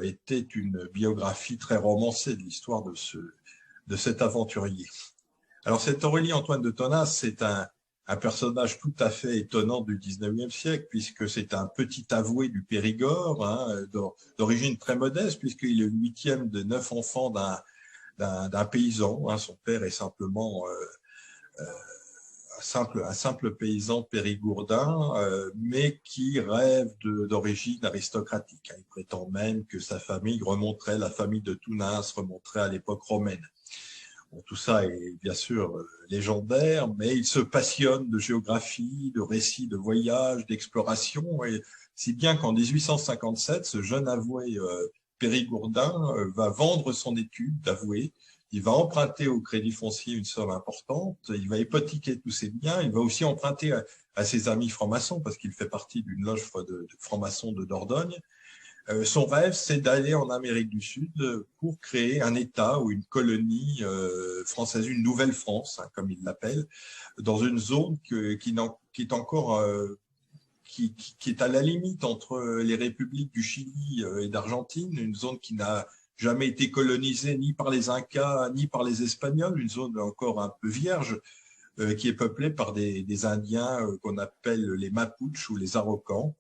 était une biographie très romancée de l'histoire de cet aventurier. Alors, cet Aurélie Antoine de Tounas, c'est un personnage tout à fait étonnant du 19e siècle, puisque c'est un petit avoué du Périgord, hein, d'origine très modeste, puisqu'il est le 8e de 9 enfants d'un paysan, hein. Son père est simplement un simple paysan périgourdin, mais qui rêve d'origine aristocratique, hein. Il prétend même que sa famille remonterait, la famille de Tounas remonterait à l'époque romaine. Bon, tout ça est bien sûr légendaire, mais il se passionne de géographie, de récits de voyages, d'exploration, et si bien qu'en 1857, ce jeune avoué périgourdin va vendre son étude d'avoué, il va emprunter au Crédit Foncier une somme importante, il va hypothéquer tous ses biens, il va aussi emprunter à ses amis francs-maçons, parce qu'il fait partie d'une loge de francs-maçons de Dordogne. Son rêve, c'est d'aller en Amérique du Sud pour créer un État ou une colonie française, une nouvelle France, hein, comme il l'appelle, dans une zone qui est encore qui est à la limite entre les républiques du Chili et d'Argentine, une zone qui n'a jamais été colonisée ni par les Incas ni par les Espagnols, une zone encore un peu vierge, qui est peuplée par des Indiens qu'on appelle les Mapuches ou les Araucans,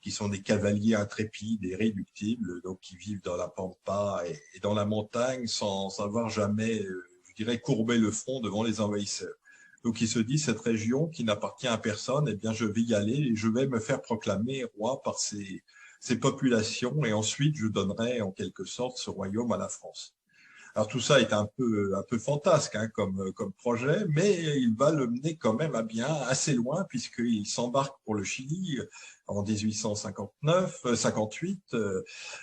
qui sont des cavaliers intrépides et irréductibles, donc qui vivent dans la pampa et dans la montagne sans avoir jamais, je dirais, courbé le front devant les envahisseurs. Donc il se dit, cette région qui n'appartient à personne, eh bien je vais y aller et je vais me faire proclamer roi par ces populations, et ensuite je donnerai en quelque sorte ce royaume à la France. Alors tout ça est un peu fantasque, hein, comme projet, mais il va le mener quand même à bien, assez loin, puisqu'il s'embarque pour le Chili en 1858.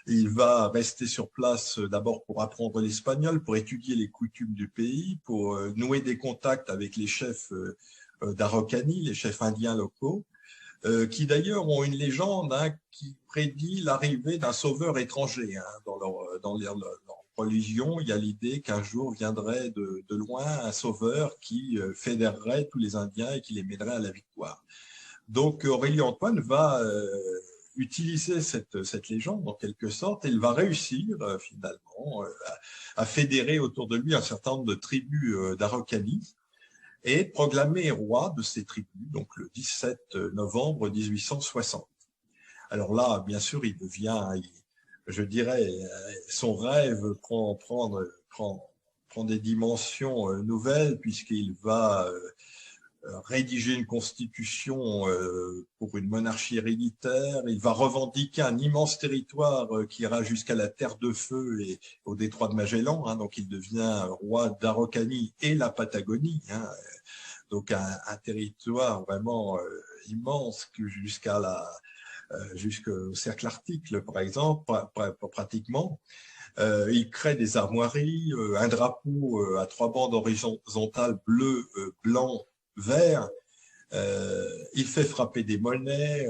Il va rester sur place d'abord pour apprendre l'espagnol, pour étudier les coutumes du pays, pour nouer des contacts avec les chefs d'Araucanie, les chefs indiens locaux, qui d'ailleurs ont une légende, hein, qui prédit l'arrivée d'un sauveur étranger, hein, dans leur religion. Il y a l'idée qu'un jour viendrait de loin un sauveur qui fédérerait tous les Indiens et qui les mènerait à la victoire. Donc Aurélie Antoine va utiliser cette légende en quelque sorte, et il va réussir finalement à fédérer autour de lui un certain nombre de tribus d'Araucanie et proclamer roi de ces tribus, donc le 17 novembre 1860. Alors là, bien sûr, je dirais, son rêve prend des dimensions nouvelles, puisqu'il va rédiger une constitution pour une monarchie héréditaire. Il va revendiquer un immense territoire qui ira jusqu'à la Terre de Feu et au détroit de Magellan, hein, donc il devient roi d'Araucanie et la Patagonie, hein, donc un territoire vraiment immense jusqu'au cercle arctique, par exemple, pratiquement. Il crée des armoiries, un drapeau à 3 bandes horizontales, bleu, blanc, vert. Il fait frapper des monnaies,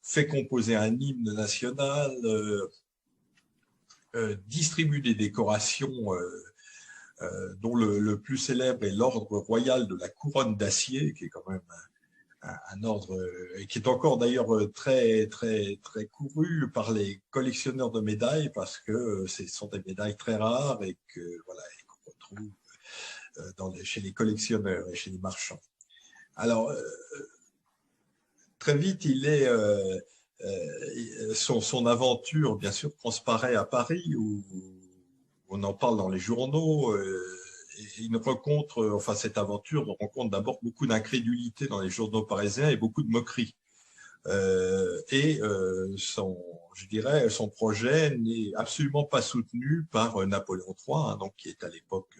fait composer un hymne national, distribue des décorations dont le plus célèbre est l'ordre royal de la couronne d'acier, qui est quand même un ordre qui est encore d'ailleurs très couru par les collectionneurs de médailles, parce que ce sont des médailles très rares et qu'on retrouve chez les collectionneurs et chez les marchands. Alors très vite, son aventure bien sûr transparaît à Paris, où on en parle dans les journaux. Cette aventure rencontre d'abord beaucoup d'incrédulité dans les journaux parisiens et beaucoup de moqueries. Son projet n'est absolument pas soutenu par Napoléon III, hein, donc, qui est à l'époque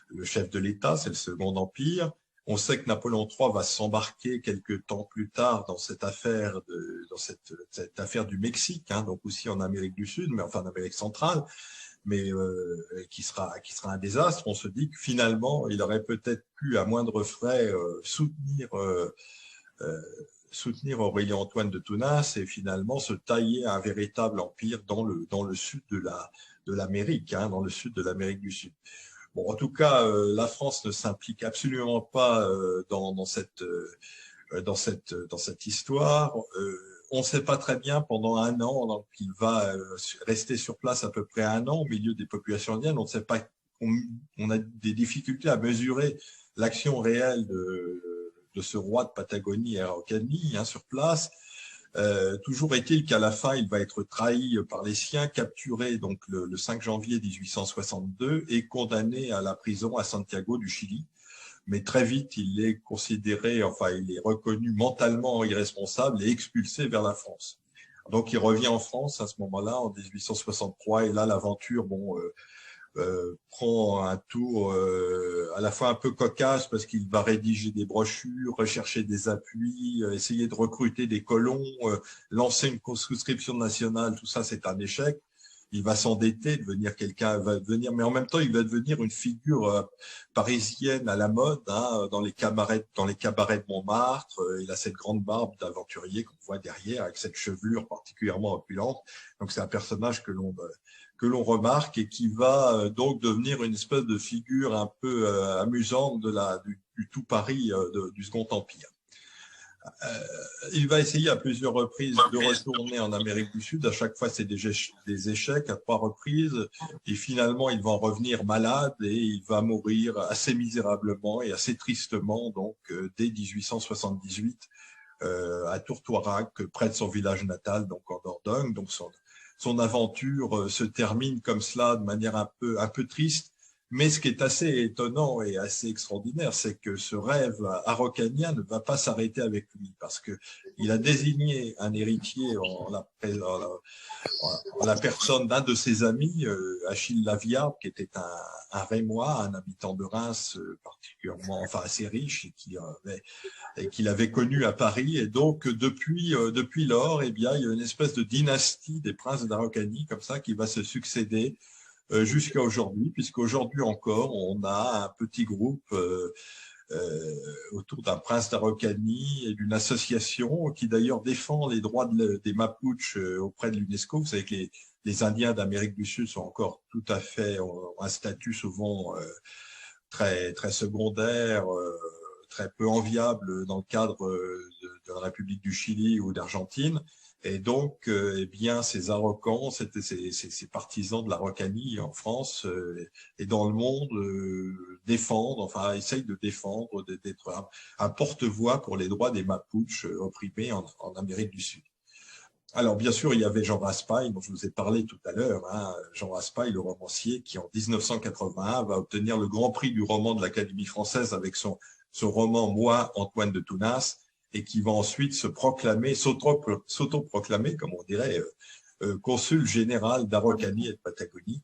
le chef de l'État, c'est le Second Empire. On sait que Napoléon III va s'embarquer quelques temps plus tard dans cette affaire du Mexique, hein, donc aussi en Amérique du Sud, mais enfin en Amérique centrale, mais qui sera un désastre. On se dit que finalement, il aurait peut-être pu, à moindre frais, soutenir soutenir Aurélien-Antoine de Tounas et finalement se tailler un véritable empire dans le sud de l'Amérique, hein, dans le sud de l'Amérique du Sud. Bon, en tout cas, la France ne s'implique absolument pas dans cette histoire. On ne sait pas très bien pendant un an, donc il va rester sur place à peu près un an au milieu des populations indiennes. On ne sait pas, on a des difficultés à mesurer l'action réelle de ce roi de Patagonie et Araucanie, hein, sur place. Toujours est-il qu'à la fin, il va être trahi par les siens, capturé donc le 5 janvier 1862 et condamné à la prison à Santiago du Chili. Mais très vite, il est considéré, enfin, il est reconnu mentalement irresponsable et expulsé vers la France. Donc, il revient en France à ce moment-là, en 1863, et là, l'aventure, bon, prend un tour à la fois un peu cocasse parce qu'il va rédiger des brochures, rechercher des appuis, essayer de recruter des colons, lancer une souscription nationale, tout ça, c'est un échec. Il va s'endetter, devenir quelqu'un, va devenir, mais en même temps, il va devenir une figure parisienne à la mode, hein, dans les cabarets de Montmartre. Il a cette grande barbe d'aventurier qu'on voit derrière, avec cette chevelure particulièrement opulente. Donc, c'est un personnage que l'on remarque et qui va donc devenir une espèce de figure un peu amusante du tout Paris du Second Empire. Il va essayer à plusieurs reprises de retourner en Amérique du Sud. À chaque fois, c'est des échecs à 3 reprises. Et finalement, il va en revenir malade et il va mourir assez misérablement et assez tristement, donc dès 1878, à Tourtoirac, près de son village natal, donc en Dordogne. Donc son aventure se termine comme cela, de manière un peu triste. Mais ce qui est assez étonnant et assez extraordinaire, c'est que ce rêve araucanien ne va pas s'arrêter avec lui, parce que il a désigné un héritier en la personne d'un de ses amis, Achille Laviard, qui était un Rémois, un habitant de Reims particulièrement, enfin assez riche, et qu'il avait connu à Paris. Et donc depuis lors, eh bien, il y a une espèce de dynastie des princes d'Araucanie comme ça qui va se succéder jusqu'à aujourd'hui, puisqu'aujourd'hui encore, on a un petit groupe autour d'un prince d'Araucanie et d'une association qui d'ailleurs défend les droits des Mapuches auprès de l'UNESCO. Vous savez que les Indiens d'Amérique du Sud sont encore tout à fait, ont un statut souvent très, très secondaire, très peu enviable dans le cadre de la République du Chili ou d'Argentine. Et donc, eh bien, ces Araucans, ces partisans de l'Araucanie en France et dans le monde défendent, enfin, essayent de défendre, d'être un porte-voix pour les droits des Mapuches opprimés en Amérique du Sud. Alors, bien sûr, il y avait Jean Raspail, dont je vous ai parlé tout à l'heure, hein, Jean Raspail, le romancier, qui en 1981 va obtenir le Grand Prix du roman de l'Académie française avec son roman « Moi, Antoine de Tounas », et qui va ensuite s'auto-proclamer, comme on dirait, consul général d'Araucanie et de Patagonie.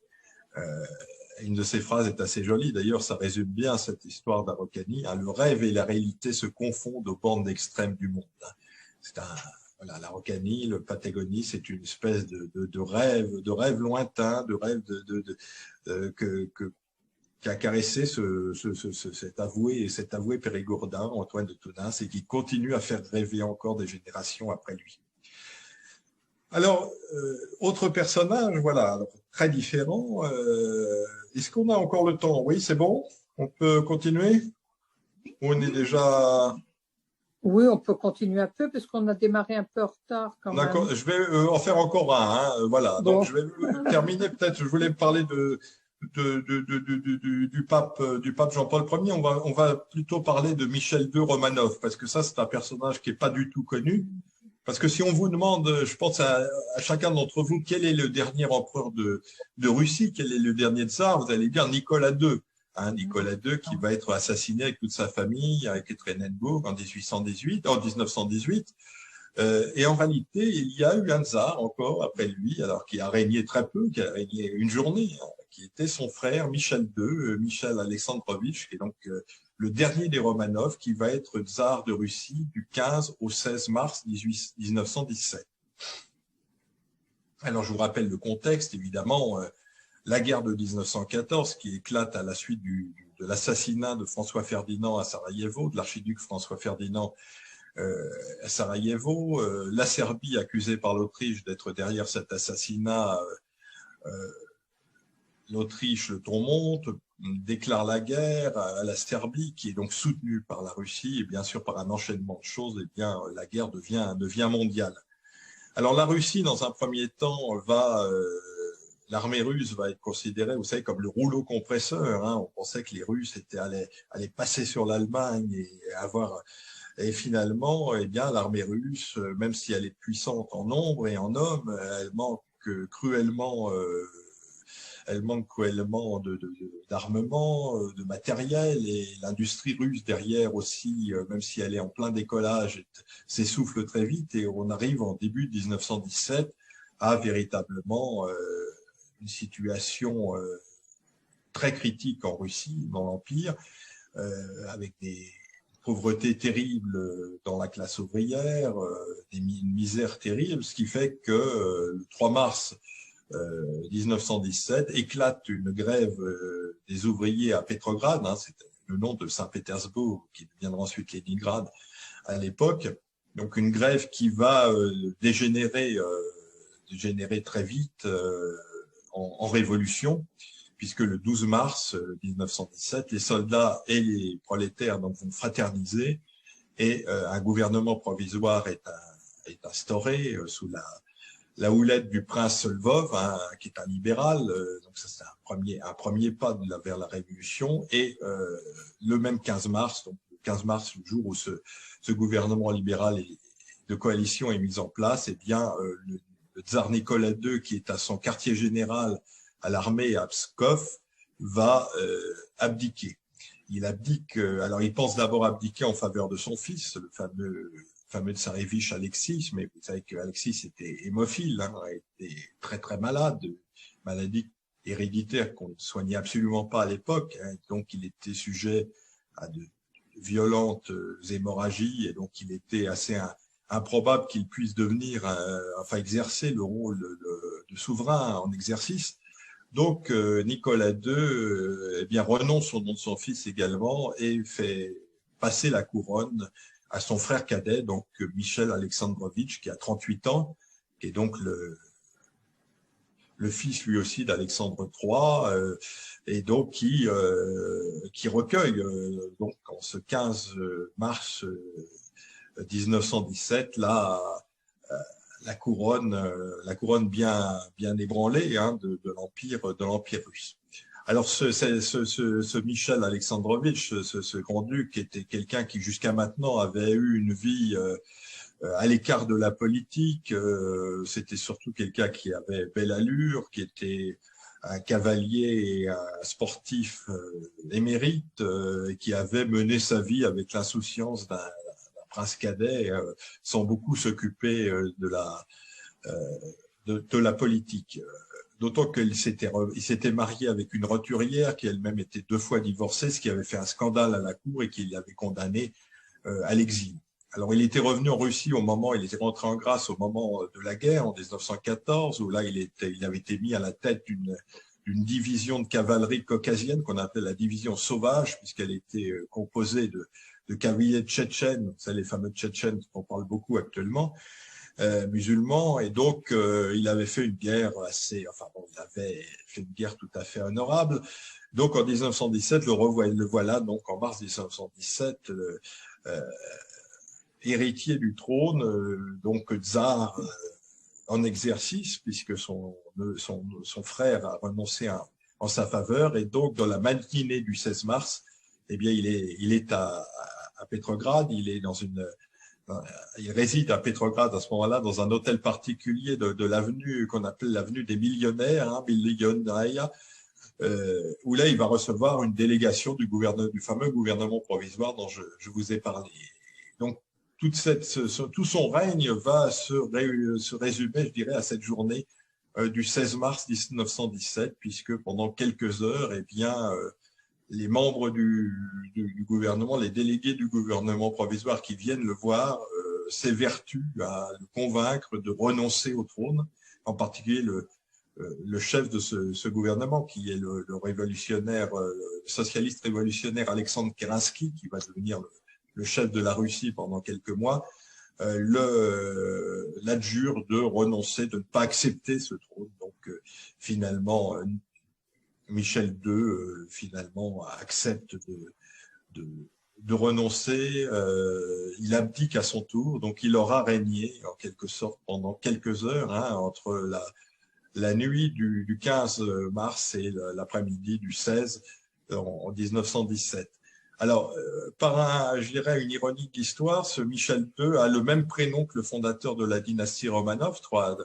Une de ces phrases est assez jolie, d'ailleurs, ça résume bien cette histoire d'Araucanie. Hein, le rêve et la réalité se confondent aux bandes extrêmes du monde. Hein. C'est voilà, l'Araucanie, le Patagonie, c'est une espèce de rêve lointain, de rêve qui a caressé cet avoué périgourdin, Antoine de Tounas, et qui continue à faire rêver encore des générations après lui. Alors, autre personnage, voilà, alors, très différent. Est-ce qu'on a encore le temps? Oui, c'est bon? On peut continuer? On est déjà... Oui, on peut continuer un peu, parce qu'on a démarré un peu en retard quand même. D'accord, je vais en faire encore un. Hein, voilà, bon. Donc je vais terminer peut-être, je voulais parler du pape Jean-Paul Ier. On va plutôt parler de Michel II Romanov, parce que ça, c'est un personnage qui n'est pas du tout connu. Parce que si on vous demande, je pense à chacun d'entre vous, quel est le dernier empereur de Russie, quel est le dernier tsar, vous allez dire Nicolas II. Hein, Nicolas II qui va être assassiné avec toute sa famille, avec Ekaterinbourg en 1918. Et en réalité, il y a eu un tsar encore après lui, alors qui a régné très peu, qui a régné une journée, hein, qui était son frère Michel II, Michel Alexandrovitch, qui est donc le dernier des Romanov, qui va être tsar de Russie du 15 au 16 mars 1917. Alors, je vous rappelle le contexte, évidemment, la guerre de 1914 qui éclate à la suite de l'assassinat de François Ferdinand à Sarajevo, de l'archiduc François Ferdinand à Sarajevo, la Serbie accusée par l'Autriche d'être derrière cet assassinat. L'Autriche, le ton monte, déclare la guerre à la Serbie, qui est donc soutenue par la Russie, et bien sûr par un enchaînement de choses, et bien la guerre devient mondiale. Alors la Russie, dans un premier temps, l'armée russe va être considérée, vous savez, comme le rouleau compresseur. Hein. On pensait que les Russes allaient passer sur l'Allemagne et finalement, eh bien, l'armée russe, même si elle est puissante en nombre et en hommes, elle manque cruellement d'armement, de matériel, et l'industrie russe derrière aussi, même si elle est en plein décollage, s'essouffle très vite, et on arrive en début de 1917 à véritablement une situation très critique en Russie, dans l'Empire, avec des pauvretés terribles dans la classe ouvrière, une misère terrible, ce qui fait que le 3 mars 1917 éclate une grève des ouvriers à Pétrograd, hein, c'est le nom de Saint-Pétersbourg qui deviendra ensuite Léningrad à l'époque, donc une grève qui va dégénérer très vite en révolution, puisque le 12 mars 1917, les soldats et les prolétaires donc, vont fraterniser, et un gouvernement provisoire est instauré sous la houlette du prince Lvov, hein, qui est un libéral, donc ça c'est un premier pas vers la révolution, et le même 15 mars, donc le 15 mars, le jour où ce gouvernement libéral de coalition est mis en place, eh bien le tsar Nicolas II, qui est à son quartier général à l'armée à Pskov, va abdiquer. Il abdique, alors il pense d'abord abdiquer en faveur de son fils, le fameux tsarevitch Alexis, mais vous savez qu'Alexis était hémophile, hein, était très très malade, maladie héréditaire qu'on ne soignait absolument pas à l'époque, hein, donc il était sujet à de violentes hémorragies, et donc il était assez improbable qu'il puisse exercer le rôle de souverain en exercice. Donc Nicolas II eh bien, renonce au nom de son fils également et fait passer la couronne à son frère cadet, donc Michel Alexandrovitch, qui a 38 ans, qui est donc le fils lui aussi d'Alexandre III, et donc qui recueille donc en ce 15 mars 1917 la couronne bien ébranlée, hein, de l'empire russe. Alors ce Michel Alexandrovitch, ce grand-duc, était quelqu'un qui jusqu'à maintenant avait eu une vie à l'écart de la politique. C'était surtout quelqu'un qui avait belle allure, qui était un cavalier et un sportif émérite, et qui avait mené sa vie avec l'insouciance d'un prince cadet, sans beaucoup s'occuper de la politique. D'autant qu'il s'était marié avec une roturière qui elle-même était 2 fois divorcée, ce qui avait fait un scandale à la cour et qui l'avait condamné à l'exil. Alors, il était revenu en Russie il était rentré en grâce au moment de la guerre, en 1914, où là, il avait été mis à la tête d'une division de cavalerie caucasienne qu'on appelle la division sauvage, puisqu'elle était composée de cavaliers tchétchènes, c'est les fameux tchétchènes dont on parle beaucoup actuellement, musulmans, et donc il avait fait une guerre il avait fait une guerre tout à fait honorable. Donc en 1917, le voilà donc en mars 1917, héritier du trône, donc tsar en exercice, puisque son frère a renoncé en sa faveur, et donc dans la matinée du 16 mars, eh bien il est à Pétrograd, il réside à Pétrograd à ce moment-là dans un hôtel particulier de l'avenue qu'on appelle l'avenue des millionnaires, hein, Millionnaire, où là il va recevoir une délégation du fameux gouvernement provisoire dont je vous ai parlé. Donc tout son règne va se résumer, je dirais, à cette journée du 16 mars 1917, puisque pendant quelques heures, eh bien les membres du gouvernement, les délégués du gouvernement provisoire qui viennent le voir, s'évertuent à le convaincre de renoncer au trône, en particulier le chef de ce gouvernement, qui est le révolutionnaire, socialiste révolutionnaire Alexandre Kerensky, qui va devenir le chef de la Russie pendant quelques mois, l'adjure de renoncer, de ne pas accepter ce trône. Donc finalement, Michel II finalement accepte de renoncer, il abdique à son tour, donc il aura régné en quelque sorte pendant quelques heures, hein, entre la nuit du 15 mars et l'après-midi du 16 en 1917. Alors, je dirais une ironie de l'histoire, ce Michel II a le même prénom que le fondateur de la dynastie Romanov, trois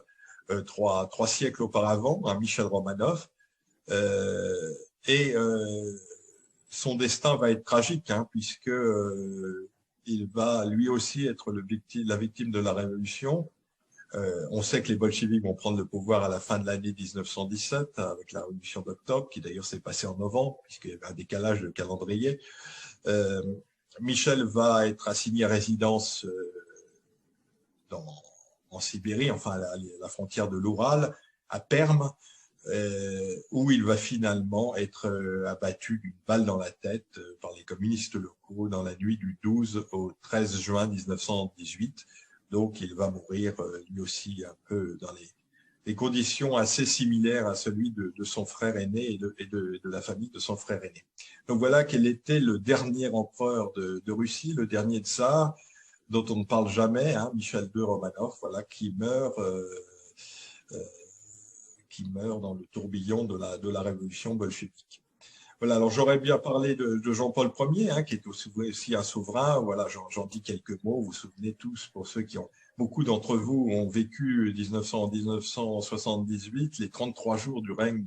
siècles auparavant, hein, Michel Romanov, son destin va être tragique, hein, puisque il va lui aussi être la victime de la révolution. On sait que les bolcheviks vont prendre le pouvoir à la fin de l'année 1917 avec la révolution d'octobre, qui d'ailleurs s'est passée en novembre, puisqu'il y avait un décalage de calendrier. Michel va être assigné à résidence en Sibérie, enfin à la frontière de l'Oural, à Perm, où il va finalement être abattu d'une balle dans la tête par les communistes locaux dans la nuit du 12 au 13 juin 1918. Donc, il va mourir lui aussi un peu dans des conditions assez similaires à celui de son frère aîné et de la famille de son frère aîné. Donc, voilà quel était le dernier empereur de Russie, le dernier tsar, dont on ne parle jamais, hein, Michel II Romanov, voilà, qui meurt dans le tourbillon de la révolution bolchevique. Voilà, alors j'aurais bien parlé de Jean-Paul Ier, hein, qui est aussi un souverain. Voilà, j'en dis quelques mots. Vous vous souvenez tous, pour ceux beaucoup d'entre vous ont vécu 1978, les 33 jours du règne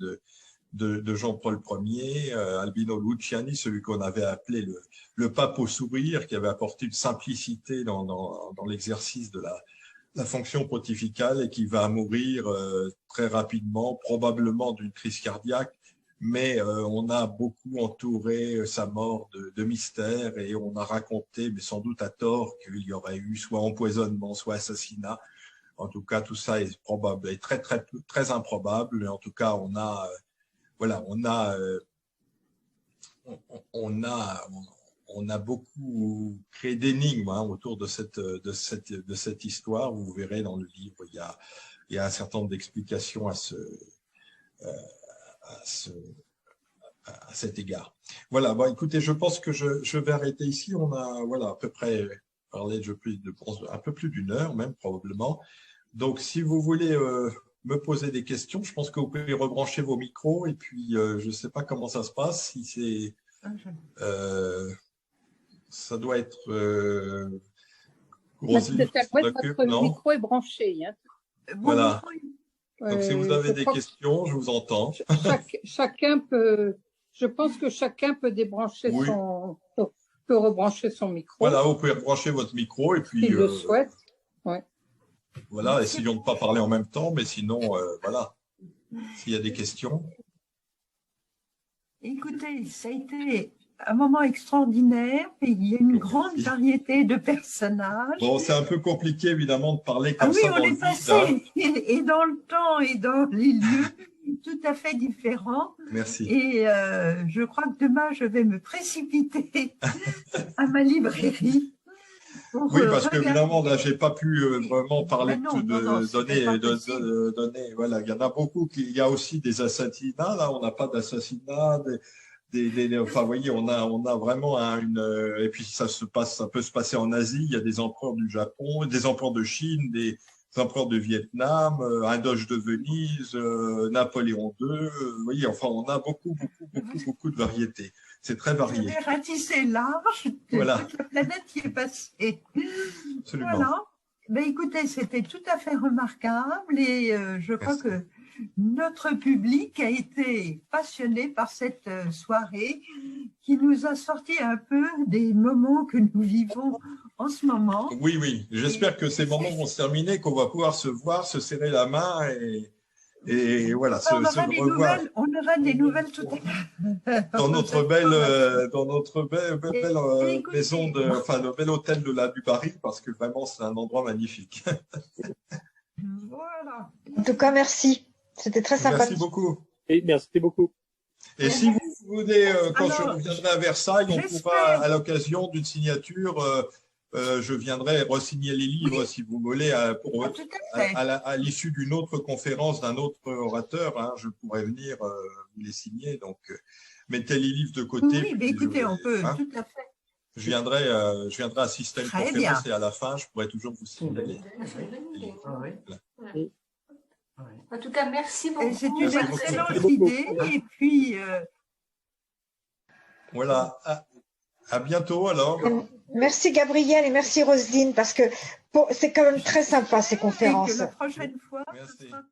de Jean-Paul Ier, Albino Luciani, celui qu'on avait appelé le pape au sourire, qui avait apporté une simplicité dans l'exercice de la fonction pontificale et qui va mourir très rapidement, probablement d'une crise cardiaque. Mais on a beaucoup entouré sa mort de mystère et on a raconté, mais sans doute à tort, qu'il y aurait eu soit empoisonnement, soit assassinat. En tout cas, tout ça est probable, est très très très improbable. En tout cas, on a beaucoup créé d'énigmes, hein, autour de cette histoire. Vous verrez dans le livre, il y a un certain nombre d'explications à cet égard. Voilà, bon, écoutez, je pense que je vais arrêter ici. On a à peu près parlé un peu plus d'une heure, même probablement. Donc, si vous voulez me poser des questions, je pense que vous pouvez rebrancher vos micros et puis je ne sais pas comment ça se passe, si c'est... ça doit être... Votre micro est branché. Hein. Voilà. Donc, si vous avez des questions, je vous entends. Chacun peut, je pense que chacun peut débrancher peut rebrancher son micro. Voilà, vous pouvez rebrancher votre micro et puis. S'il le souhaite. Ouais. Voilà, essayons de ne pas parler en même temps, mais sinon, voilà. S'il y a des questions. Écoutez, ça a été un moment extraordinaire et il y a une grande variété de personnages. Bon, c'est un peu compliqué évidemment de parler comme ça. Ah oui, on est passé et dans le temps et dans les lieux tout à fait différents. Merci. Et je crois que demain, je vais me précipiter à ma librairie. Oui, parce que évidemment, là, j'ai pas pu vraiment parler de donner. Voilà, il y en a beaucoup. Il y a aussi des assassinats. Là, on n'a pas d'assassinats. Enfin, vous voyez, on a vraiment et puis ça peut se passer en Asie. Il y a des empereurs du Japon, des empereurs de Chine, des empereurs de Vietnam, un doge de Venise, Napoléon II. Vous voyez, enfin, on a beaucoup de variétés. C'est très varié. Vous avez ratissé large de toute la planète qui est passée. Absolument. Voilà. Ben, écoutez, c'était tout à fait remarquable et je crois que notre public a été passionné par cette soirée qui nous a sorti un peu des moments que nous vivons en ce moment. Oui, oui. J'espère que ces moments vont se terminer, qu'on va pouvoir se voir, se serrer la main et voilà, on aura des nouvelles tout à l'heure. Dans notre belle maison, le bel hôtel du Paris, parce que vraiment, c'est un endroit magnifique. Voilà. En tout cas, merci. C'était très sympathique. Merci beaucoup. Et merci beaucoup. Et si vous voulez, quand je Alors, reviendrai à Versailles, on j'espère. pourra, à l'occasion d'une signature, je viendrai re-signer les livres, si vous voulez, Tout à fait. à l'issue d'une autre conférence d'un autre orateur. Hein, je pourrais venir vous les signer. Donc, mettez les livres de côté. Oui, mais écoutez, on peut hein, tout à fait. je viendrai assister à une Très conférence bien. et à la fin, je pourrai toujours vous signer les livres. Voilà. En tout cas, merci beaucoup. C'est une Merci beaucoup. excellente idée. Et puis, Voilà. À bientôt alors. Merci Gabriel et merci Roselyne parce que c'est quand même très sympa ces et que conférences. la prochaine fois, ce Merci. sera